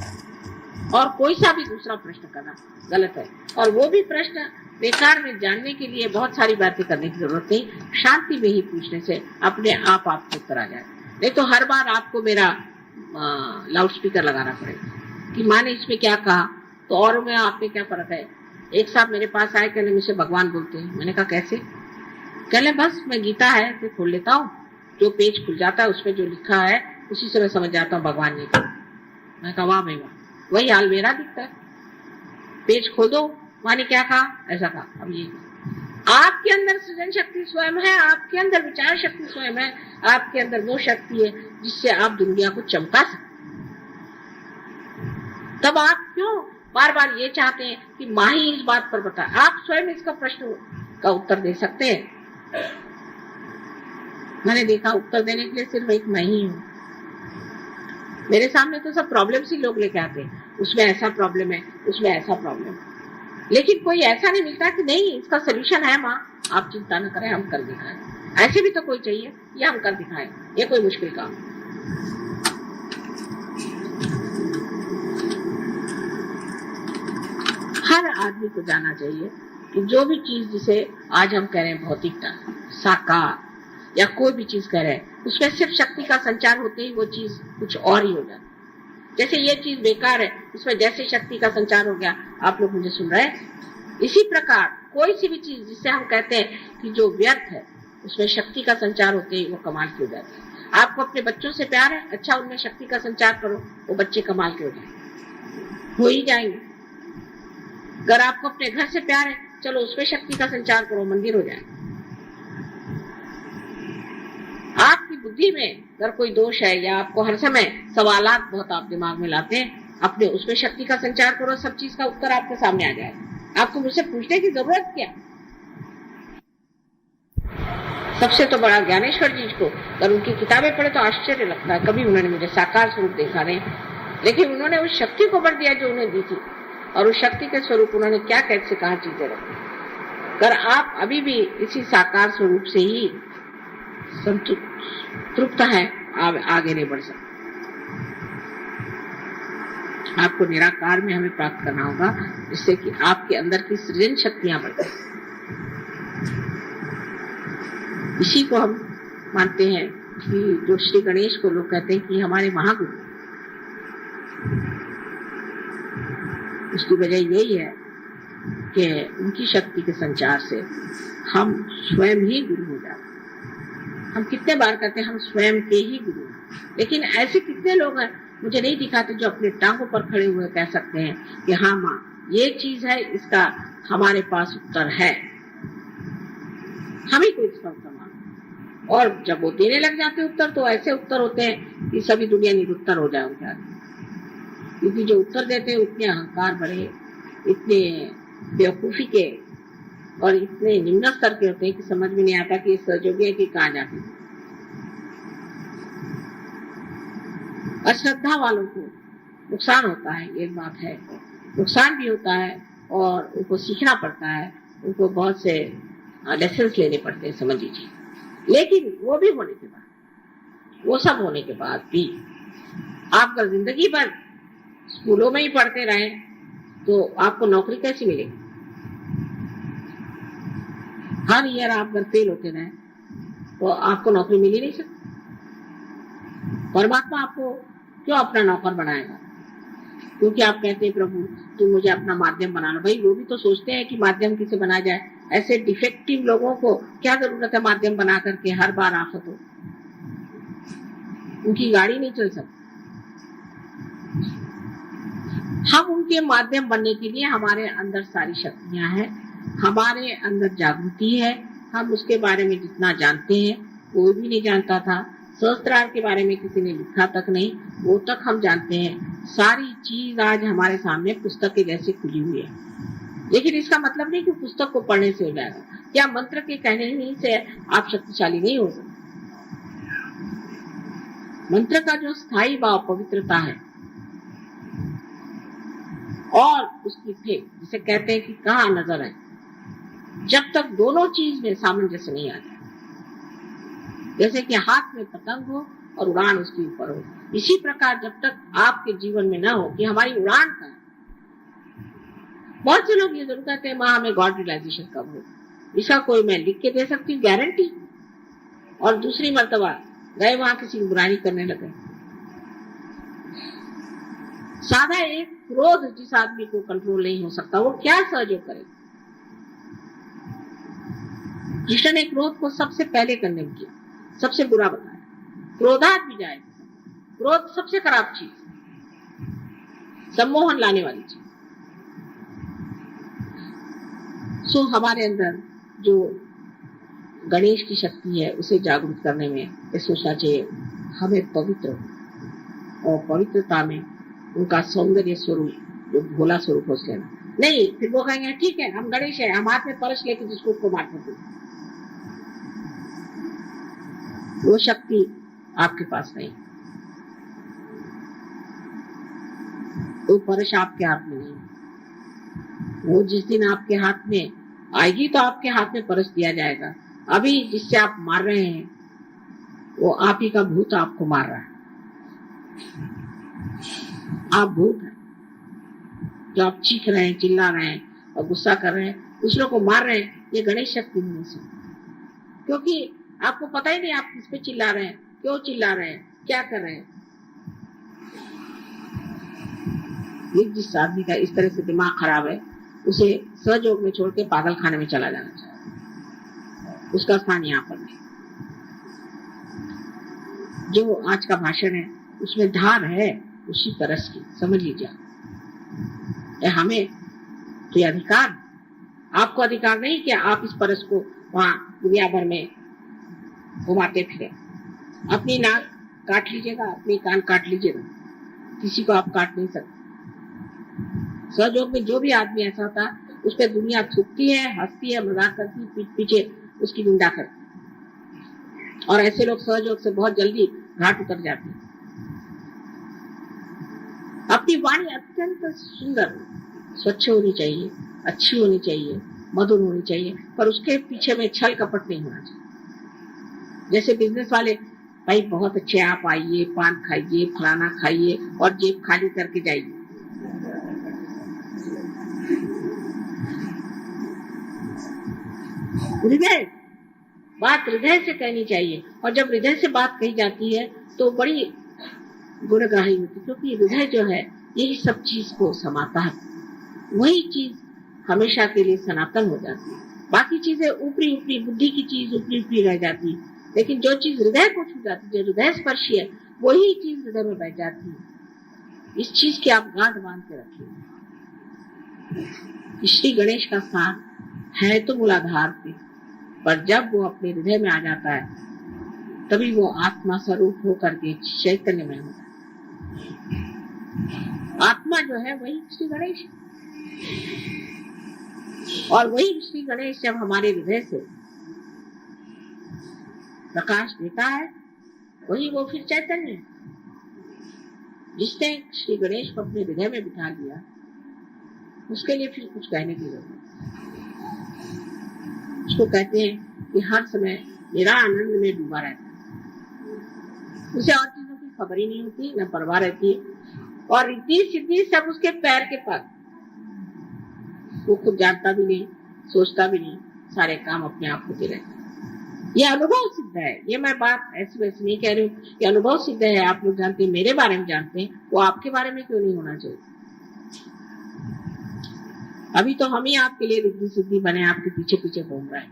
और कोई सा भी दूसरा प्रश्न करना गलत है, और वो भी प्रश्न बेकार में जानने के लिए बहुत सारी बातें करने की जरूरत नहीं, शांति में ही पूछने से अपने आप आपको उत्तर आ जाए। नहीं तो हर बार आपको मेरा लाउड स्पीकर लगाना पड़ेगा कि माँ ने इसमें क्या कहा, तो और में आप में क्या फर्क है। एक साहब मेरे पास आए, कहने मुझसे भगवान बोलते हैं। मैंने कहा कैसे? कहले बस मैं गीता है तो खोल लेता हूँ, जो पेज खुल जाता है उसमें जो लिखा है उसी से मैं समझ जाता हूँ भगवान ने कहा। मैं कहा वाह भाई वाह, वही हाल मेरा दिखता है, पेज खोल दो, माँ ने क्या कहा, ऐसा कहा। अब ये आपके अंदर सृजन शक्ति स्वयं है, आपके अंदर विचार शक्ति स्वयं है, आपके अंदर वो शक्ति है जिससे आप दुनिया को चमका सकते। तब आप क्यों बार बार ये चाहते हैं कि माँ ही इस बात पर बताए? आप स्वयं इसका प्रश्न का उत्तर दे सकते हैं। मैंने देखा उत्तर देने के लिए सिर्फ एक मैं ही हूँ। मेरे सामने तो सब प्रॉब्लम्स ही लोग लेके आते हैं, उसमें ऐसा प्रॉब्लम है, उसमें ऐसा प्रॉब्लम है, लेकिन कोई ऐसा नहीं मिलता कि नहीं इसका सोल्यूशन है माँ, आप चिंता न करें, हम कर दिखाएं। ऐसे भी तो कोई चाहिए, ये हम कर दिखाएं, ये कोई मुश्किल काम। हर आदमी को जानना चाहिए कि जो भी चीज जिसे आज हम कह रहे हैं भौतिकता, साकार या कोई भी चीज कह रहे हैं, उसमें सिर्फ शक्ति का संचार होते ही वो चीज कुछ और ही हो जाती। जैसे ये चीज बेकार है, इसमें जैसे शक्ति का संचार हो गया, आप लोग मुझे सुन रहे हैं। इसी प्रकार कोई सी भी चीज जिसे हम कहते हैं कि जो व्यर्थ है, उसमें शक्ति का संचार होते ही वो कमाल की हो जाती है। आपको अपने बच्चों से प्यार है, अच्छा उनमें शक्ति का संचार करो, वो बच्चे कमाल के हो जाएंगे, हो ही जाएंगे। अगर आपको अपने घर से प्यार है, चलो उसमें शक्ति का संचार करो, मंदिर हो जाएगा। आपकी बुद्धि में अगर कोई दोष है या आपको हर समय सवालात बहुत आप दिमाग में लाते हैं, अपने उसमें शक्ति का संचार करो, सब चीज का उत्तर आपके सामने आ जाएगा। आपको मुझसे पूछने की जरूरत क्या? सबसे तो बड़ा ज्ञानेश्वर जी को अगर उनकी किताबें पढ़े तो आश्चर्य लगता है, कभी उन्होंने मुझे साकार स्वरूप देखा नहीं, लेकिन उन्होंने उस शक्ति को बर दिया जो उन्हें दी थी, और उस शक्ति के स्वरूप उन्होंने क्या कैसे कहा चीजें रखी। अगर आप अभी भी इसी साकार स्वरूप से ही संतृप्त है, आप आगे नहीं बढ़ सकते। आपको निराकार में हमें प्राप्त करना होगा, जिससे कि आपके अंदर की सृजन शक्तियां बढ़े। इसी को हम मानते हैं कि जो श्री गणेश को लोग कहते हैं कि हमारे महागुरु, उसकी वजह यही है कि उनकी शक्ति के संचार से हम स्वयं ही गुरु हो जाते हैं। हम कितने बार कहते हैं हम स्वयं के ही गुरु हैं, लेकिन ऐसे कितने लोग हैं मुझे नहीं दिखाते जो अपने टांगों पर खड़े हुए कह सकते हैं कि हाँ माँ ये चीज है, इसका हमारे पास उत्तर है, हम ही को इसका उत्तर मांगो। और जब वो देने लग जाते उत्तर, तो ऐसे उत्तर होते हैं कि सभी दुनिया निरुत्तर हो जाए उनके आगे, क्योंकि जो उत्तर देते हैं उतने अहंकार भरे, इतने बेवकूफी के और इतने निम्न स्तर के होते हैं कि समझ में नहीं आता कि सहयोगी है कि कहाँ जाते। अश्रद्धा वालों को नुकसान होता है, एक बात है, नुकसान भी होता है, और उनको सीखना पड़ता है, उनको बहुत से लेसन लेने पड़ते हैं, समझ लीजिए। लेकिन वो भी होने के बाद, वो सब होने के बाद भी आप अगर जिंदगी भर स्कूलों में ही पढ़ते रहे तो आपको नौकरी कैसी मिलेगी? हर ईयर आप अगर फेल होते रहे तो आपको नौकरी मिल ही नहीं सकती। परमात्मा आपको क्यों अपना नौकर बनाएगा? क्योंकि आप कहते हैं प्रभु तुम मुझे अपना माध्यम बना लो। भाई वो भी तो सोचते हैं कि माध्यम किसे बनाया जाए। ऐसे डिफेक्टिव लोगों को क्या जरूरत है माध्यम बना करके हर बार आफत हो, उनकी गाड़ी नहीं चल सकती। हम उनके माध्यम बनने के लिए हमारे अंदर सारी शक्तियां हैं, हमारे अंदर जागृति है। हम उसके बारे में जितना जानते हैं कोई भी नहीं जानता था। सहस्त्रार के बारे में किसी ने लिखा तक नहीं, वो तक हम जानते हैं। सारी चीज आज हमारे सामने पुस्तक के जैसे खुली हुई है। लेकिन इसका मतलब नहीं कि पुस्तक को पढ़ने से हो जाएगा, या मंत्र के कहने ही से आप शक्तिशाली नहीं हो सकते। मंत्र का जो स्थायी भाव पवित्रता है और उसकी फेंक, जिसे कहते हैं कि कहाँ नजर है, जब तक दोनों चीज में सामंजस्य नहीं आता, जैसे कि हाथ में पतंग हो और उड़ान उसके ऊपर हो, इसी प्रकार जब तक आपके जीवन में न हो कि हमारी उड़ान का। बहुत से लोग ये जरूर कहते हैं माँ हमें गॉड रियलाइजेशन कब हो, इसका कोई मैं लिख के दे सकती हूँ गारंटी, और दूसरी मर्तबा गए वहां किसी की बुराई करने लगे। साधा एक क्रोध जिस आदमी को कंट्रोल नहीं हो सकता, वो क्या सहयोग करे। कृष्ण ने क्रोध को सबसे पहले करने किया, सबसे बुरा बताया, क्रोधात भी जाए। क्रोध सबसे खराब चीज, सम्मोहन लाने वाली चीज। सो हमारे अंदर जो गणेश की शक्ति है उसे जागरूक करने में ये सोचना चाहिए हमें पवित्र, और पवित्रता में उनका सौंदर्य स्वरूप, जो भोला स्वरूप हो लेना नहीं। फिर वो कहेंगे ठीक है हम गणेश है, हम हाथ में परस लेके जिसको उसको मार देते, वो शक्ति आपके पास नहीं, वो परस आपके हाथ में नहीं। वो जिस दिन आपके हाथ में आएगी तो आपके हाथ में परस दिया जाएगा। अभी जिससे आप मार रहे हैं वो आप ही का भूत आपको मार रहा है। आप भूत हैं जो आप चीख रहे हैं, चिल्ला रहे हैं और गुस्सा कर रहे हैं, दूसरों को मार रहे हैं। ये गणेश शक्ति नहीं से, क्योंकि आपको पता ही नहीं आप किस पे चिल्ला रहे हैं, क्यों चिल्ला रहे हैं, क्या कर रहे हैं। जिस आदमी का इस तरह से दिमाग खराब है उसे सहयोग में छोड़ के पागल खाने में चला जाना चाहिए, उसका स्थान यहाँ पर नहीं। जो आज का भाषण है उसमें धार है उसी परस की, समझ लीजिए। हमें तो अधिकार, आपको अधिकार नहीं कि आप इस परस को वहां दुनिया भर में घुमाते फिरे। अपनी नाक काट लीजिएगा, अपनी कान काट लीजिएगा, किसी को आप काट नहीं सकते। सहयोग में जो भी आदमी ऐसा होता उस पर दुनिया थूकती है, हंसती है, मजाक करती है, पीठ पीछे उसकी निंदा करती, और ऐसे लोग सहयोग से बहुत जल्दी घाट उतर जाते हैं। अपनी वाणी अत्यंत सुंदर, स्वच्छ होनी चाहिए, अच्छी होनी चाहिए, मधुर होनी चाहिए, पर उसके पीछे में छल कपट नहीं होना चाहिए। जैसे बिजनेस वाले, भाई बहुत अच्छे आप आइए, पान खाइए, फलाना खाइए और जेब खाली करके जाइए। हृदय, बात हृदय से कहनी चाहिए, और जब हृदय से बात कही जाती है तो बड़ी गुणग्राही होती, क्योंकि हृदय जो है यही सब चीज को समाता है। वही चीज हमेशा के लिए सनातन हो जाती है। बाकी चीजें ऊपरी ऊपरी, बुद्धि की चीज ऊपरी ऊपरी रह जाती है, लेकिन जो चीज हृदय को छू जाती है, जो हृदय स्पर्शी है, वही चीज हृदय में बैठ जाती है। इस चीज की आप गांठ बांध के रखिए। श्री गणेश का स्थान है तो मूलाधार पे, पर जब वो अपने हृदय में आ जाता है तभी वो आत्मा स्वरूप होकर के चैतन्य में होता है। आत्मा जो है वही श्री गणेश, और वही श्री गणेश जब हमारे हृदय से प्रकाश देता है, वही वो फिर चैतन्य है। जिसने श्री गणेश को अपने हृदय में बिठा लिया, उसके लिए फिर कुछ कहने की जरूरत नहीं। उसको कहते हैं कि हर समय मेरा आनंद में डूबा रहता है, उसे और चीजों की खबर ही नहीं होती, न परवाह रहती है, और रिद्धि सिद्धि सब उसके पैर के पास। वो खुद जानता भी नहीं, सोचता भी नहीं, सारे काम अपने आप होते रहते। ये अनुभव सिद्ध है, ये मैं बात ऐसी वैसी नहीं कह रही हूँ, ये अनुभव सिद्ध है। आप लोग जानते हैं, मेरे बारे में जानते हैं, वो आपके बारे में क्यों नहीं होना चाहिए। अभी तो हम ही आपके लिए रिद्धि सिद्धि बने, आपके पीछे पीछे घूम रहे हैं,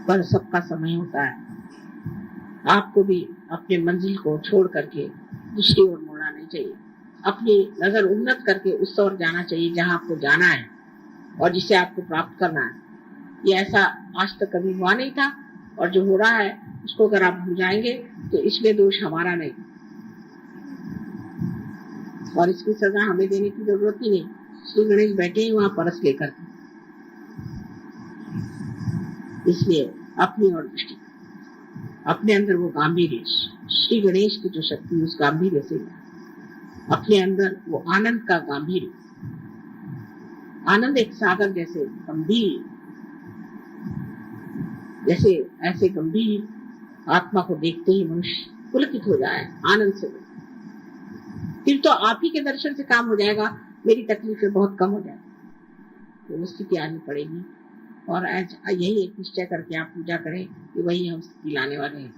पर सबका समय होता है। आपको भी अपने मंजिल को छोड़ करके दूसरी ओर मुड़ना नहीं चाहिए। अपनी नजर उन्नत करके उस ओर जाना चाहिए जहां आपको जाना है और जिसे आपको प्राप्त करना है। ये ऐसा आज तक कभी हुआ नहीं था और जो हो रहा है उसको अगर आप भूल जाएंगे तो इसमें दोष हमारा नहीं, और इसकी सजा हमें देने की जरूरत ही नहीं। श्री गणेश बैठे ही वहां परस लेकर के, इसलिए अपनी ओर दृष्टि, अपने अंदर वो गांधीर्य, श्री गणेश की जो शक्ति उस गांधीर्य से, अपने अंदर वो आनंद का गांधीर्य, आनंद एक सागर जैसे गंभीर, जैसे ऐसे गंभीर आत्मा को देखते ही मनुष्य पुलकित हो जाए आनंद से। फिर तो आप ही के दर्शन से काम हो जाएगा, मेरी तकलीफें बहुत कम हो जाएगी। तो वो स्थिति आनी पड़ेगी, और आज यही एक निश्चय करके आप पूजा करें कि वही हम स्थिति लाने वाले हैं।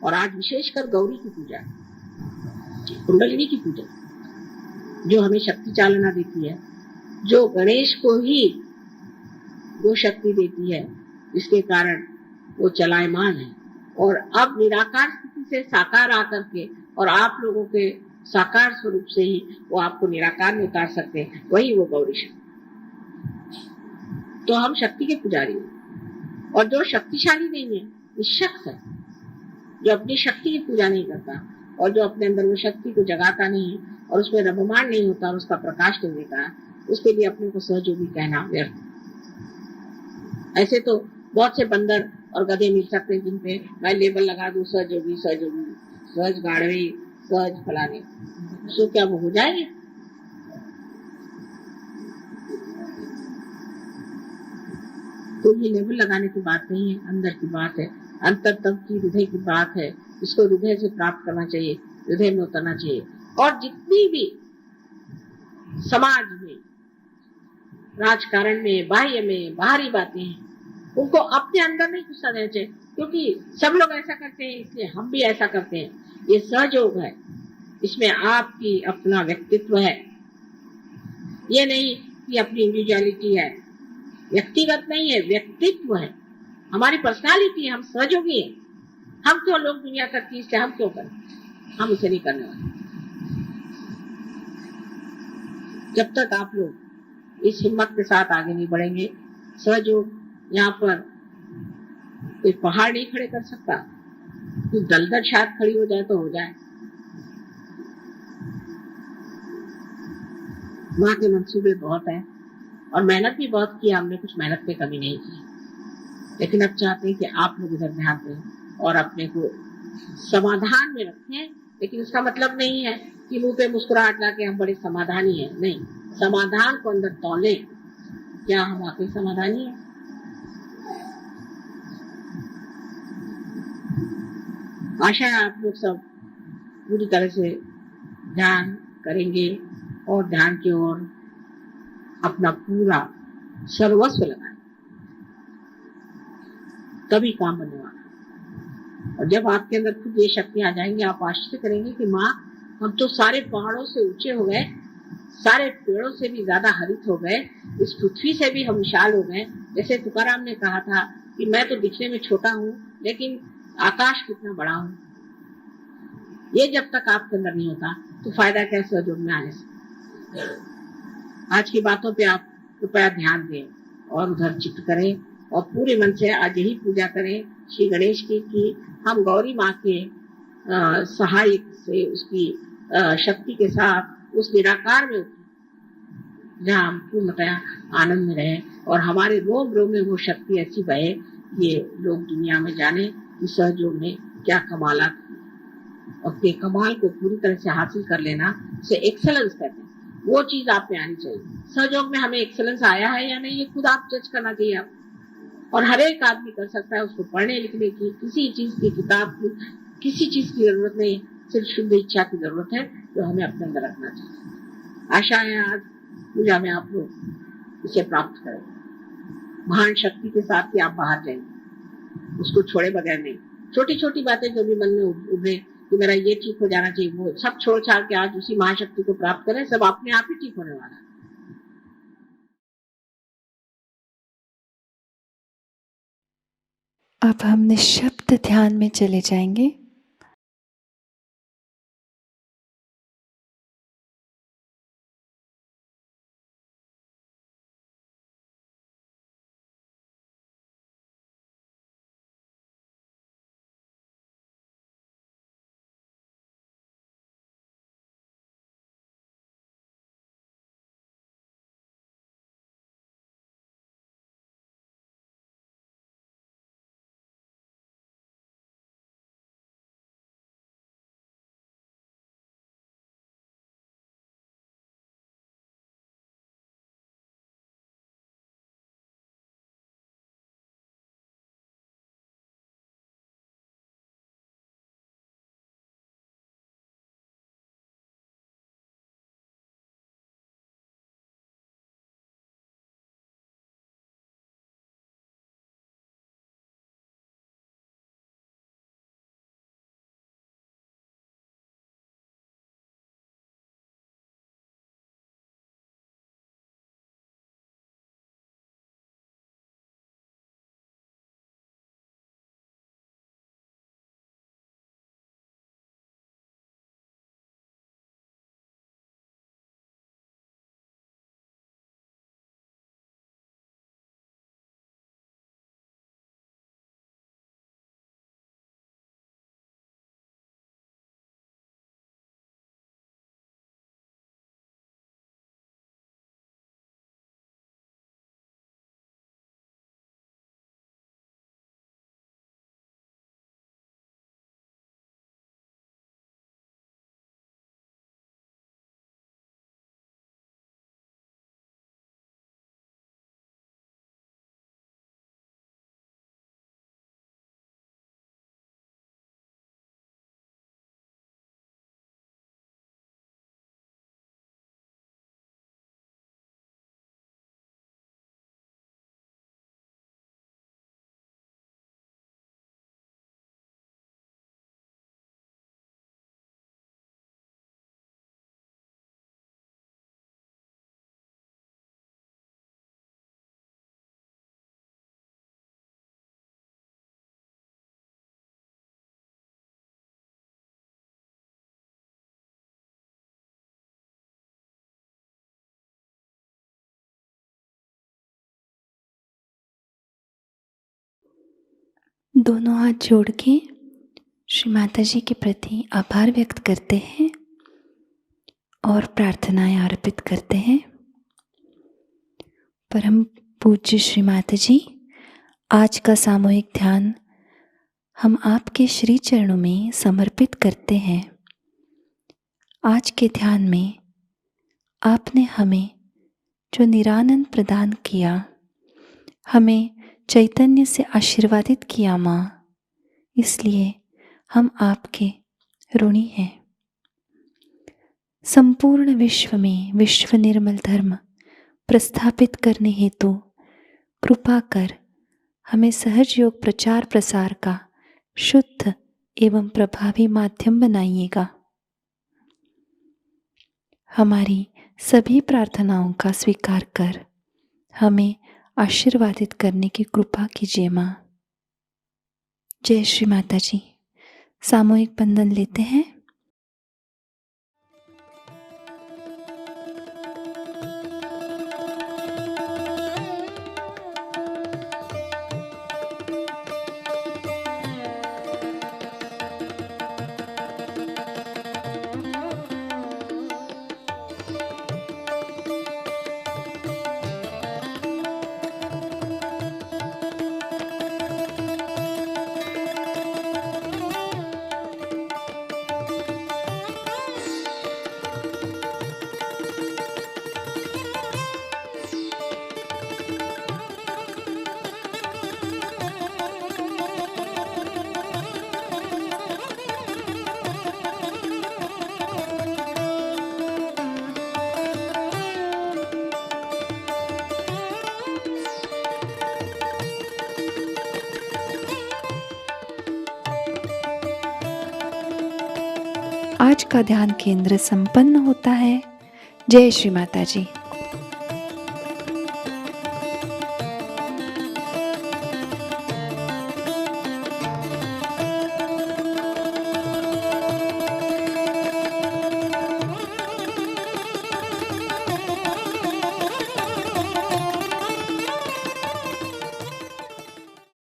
और आज विशेषकर गौरी की पूजा, कुंडलिनी की पूजा, जो हमें शक्ति चालना देती है, जो गणेश को ही वो शक्ति देती है जिसके कारण वो चलायमान है, और अब निराकार स्थिति से साकार आकर के और आप लोगों के साकार स्वरूप से ही वो आपको निराकार में उतार सकते हैं, वही वो गौरी शक्ति। तो हम शक्ति के पुजारी हैं, और जो शक्तिशाली नहीं है निशक्त है, जो अपनी शक्ति की पूजा नहीं करता और जो अपने अंदर वो शक्ति को जगाता नहीं और उसमें रममान नहीं होता और उसका प्रकाश नहीं देता, उसके लिए अपने को सहयोगी कहना व्यर्थ। ऐसे तो बहुत से बंदर और गधे मिल सकते हैं जिनपे मैं लेबल लगा दूं सहयोगी, सहयोगी, सहज गाड़वी, सहज फलाने, तो क्या वो हो जाएंगे? तो ये लेबल लगाने की बात नहीं है, अंदर की बात है, अंतरतम की हृदय की बात है। इसको हृदय से प्राप्त करना चाहिए, हृदय में उतरना चाहिए। और जितनी भी समाज में, राजकारण में, बाह्य में, बाहरी बातें हैं, उनको अपने अंदर नहीं घुसा देना चाहिए, क्योंकि सब लोग ऐसा करते हैं इसलिए हम भी ऐसा करते हैं। ये सहयोग है, इसमें आपकी अपना व्यक्तित्व है, ये नहीं कि अपनी इंडिविजुअलिटी है, व्यक्तिगत नहीं है, व्यक्तित्व है, हमारी पर्सनालिटी है, हम सहयोगी हैं। हम क्यों लोग दुनिया करती है इसलिए हम क्यों करें, हम उसे नहीं करने वाले। जब तक आप लोग इस हिम्मत के साथ आगे नहीं बढ़ेंगे, सहयोग यहाँ पर कोई पहाड़ नहीं खड़े कर सकता, कोई दलदल शायद खड़ी हो जाए तो हो जाए। माँ के मंसूबे बहुत है और मेहनत भी बहुत की हमने, कुछ मेहनत पे कमी नहीं की, लेकिन अब चाहते हैं कि आप लोग इधर ध्यान दें और अपने को समाधान में रखें। लेकिन इसका मतलब नहीं है कि मुंह पे मुस्कुराहट लाके हम बड़े समाधानी हैं, नहीं, समाधान को अंदर तौले, क्या हम वाकई समाधानी हैं? आशा है आप लोग सब पूरी तरह से ध्यान करेंगे और ध्यान की ओर अपना पूरा सर्वस्व लगाएं, तभी काम बनने वाला है। और जब आपके अंदर खुद ये शक्ति आ जाएंगी, आप आश्चर्य करेंगे कि माँ, हम तो सारे पहाड़ों से ऊंचे हो गए, सारे पेड़ों से भी ज्यादा हरित हो गए, इस पृथ्वी से भी हम विशाल हो गए। जैसे तुकाराम ने कहा था कि मैं तो दिखने में छोटा हूँ लेकिन आकाश कितना बड़ा हूँ। ये जब तक आपके अंदर नहीं होता तो फायदा क्या सहयोग में आने से। आज की बातों पे आप कृपया ध्यान दें और उधर चित्त करें और पूरे मन से आज यही पूजा करें श्री गणेश की कि हम गौरी माँ के सहायक से, उसकी शक्ति के साथ उस निराकार में उतरें जहाँ हम पूर्णतया आनंद में रहे और हमारे रोम रोम में वो शक्ति ऐसी बहे कि लोग दुनिया में जाने कि सहयोग ने क्या कमाल और के कमाल को पूरी तरह से हासिल कर लेना, उसे एक्सेलेंस कहते हैं। वो चीज आप में आनी चाहिए। सहयोग में हमें एक्सेलेंस आया है या नहीं, ये खुद आप जज करना चाहिए आप। और हर एक आदमी कर सकता है, उसको पढ़ने लिखने की, किसी चीज की किताब की, किसी चीज की जरूरत नहीं, सिर्फ शुद्ध इच्छा की जरूरत है जो हमें अपने अंदर रखना चाहिए। आशा है आज पूजा में आप लोग इसे प्राप्त करें, महान शक्ति के साथ ही आप बाहर जाएंगे, उसको छोड़े बगैर नहीं। छोटी छोटी बातें जो भी मन में उभरे कि मेरा ये ठीक हो जाना चाहिए, वो सब छोड़ छाड़ के आज उसी महाशक्ति को प्राप्त करें, सब अपने आप ही ठीक होने वाला है। अब हम निःशब्द ध्यान में चले जाएंगे। दोनों हाथ जोड़ के श्री माता जी के प्रति आभार व्यक्त करते हैं और प्रार्थनाएं अर्पित करते हैं। परम पूज्य श्री माता जी, आज का सामूहिक ध्यान हम आपके श्री चरणों में समर्पित करते हैं। आज के ध्यान में आपने हमें जो निरानंद प्रदान किया, हमें चैतन्य से आशीर्वादित किया माँ, इसलिए हम आपके ऋणी हैं। संपूर्ण विश्व में विश्व निर्मल धर्म प्रस्थापित करने हेतु कृपा कर हमें सहज योग प्रचार प्रसार का शुद्ध एवं प्रभावी माध्यम बनाइएगा। हमारी सभी प्रार्थनाओं का स्वीकार कर हमें आशीर्वादित करने की कृपा कीजिए माँ। जय श्री माता जी। सामूहिक बंधन लेते हैं। आज का ध्यान केंद्र संपन्न होता है। जय श्री माता जी।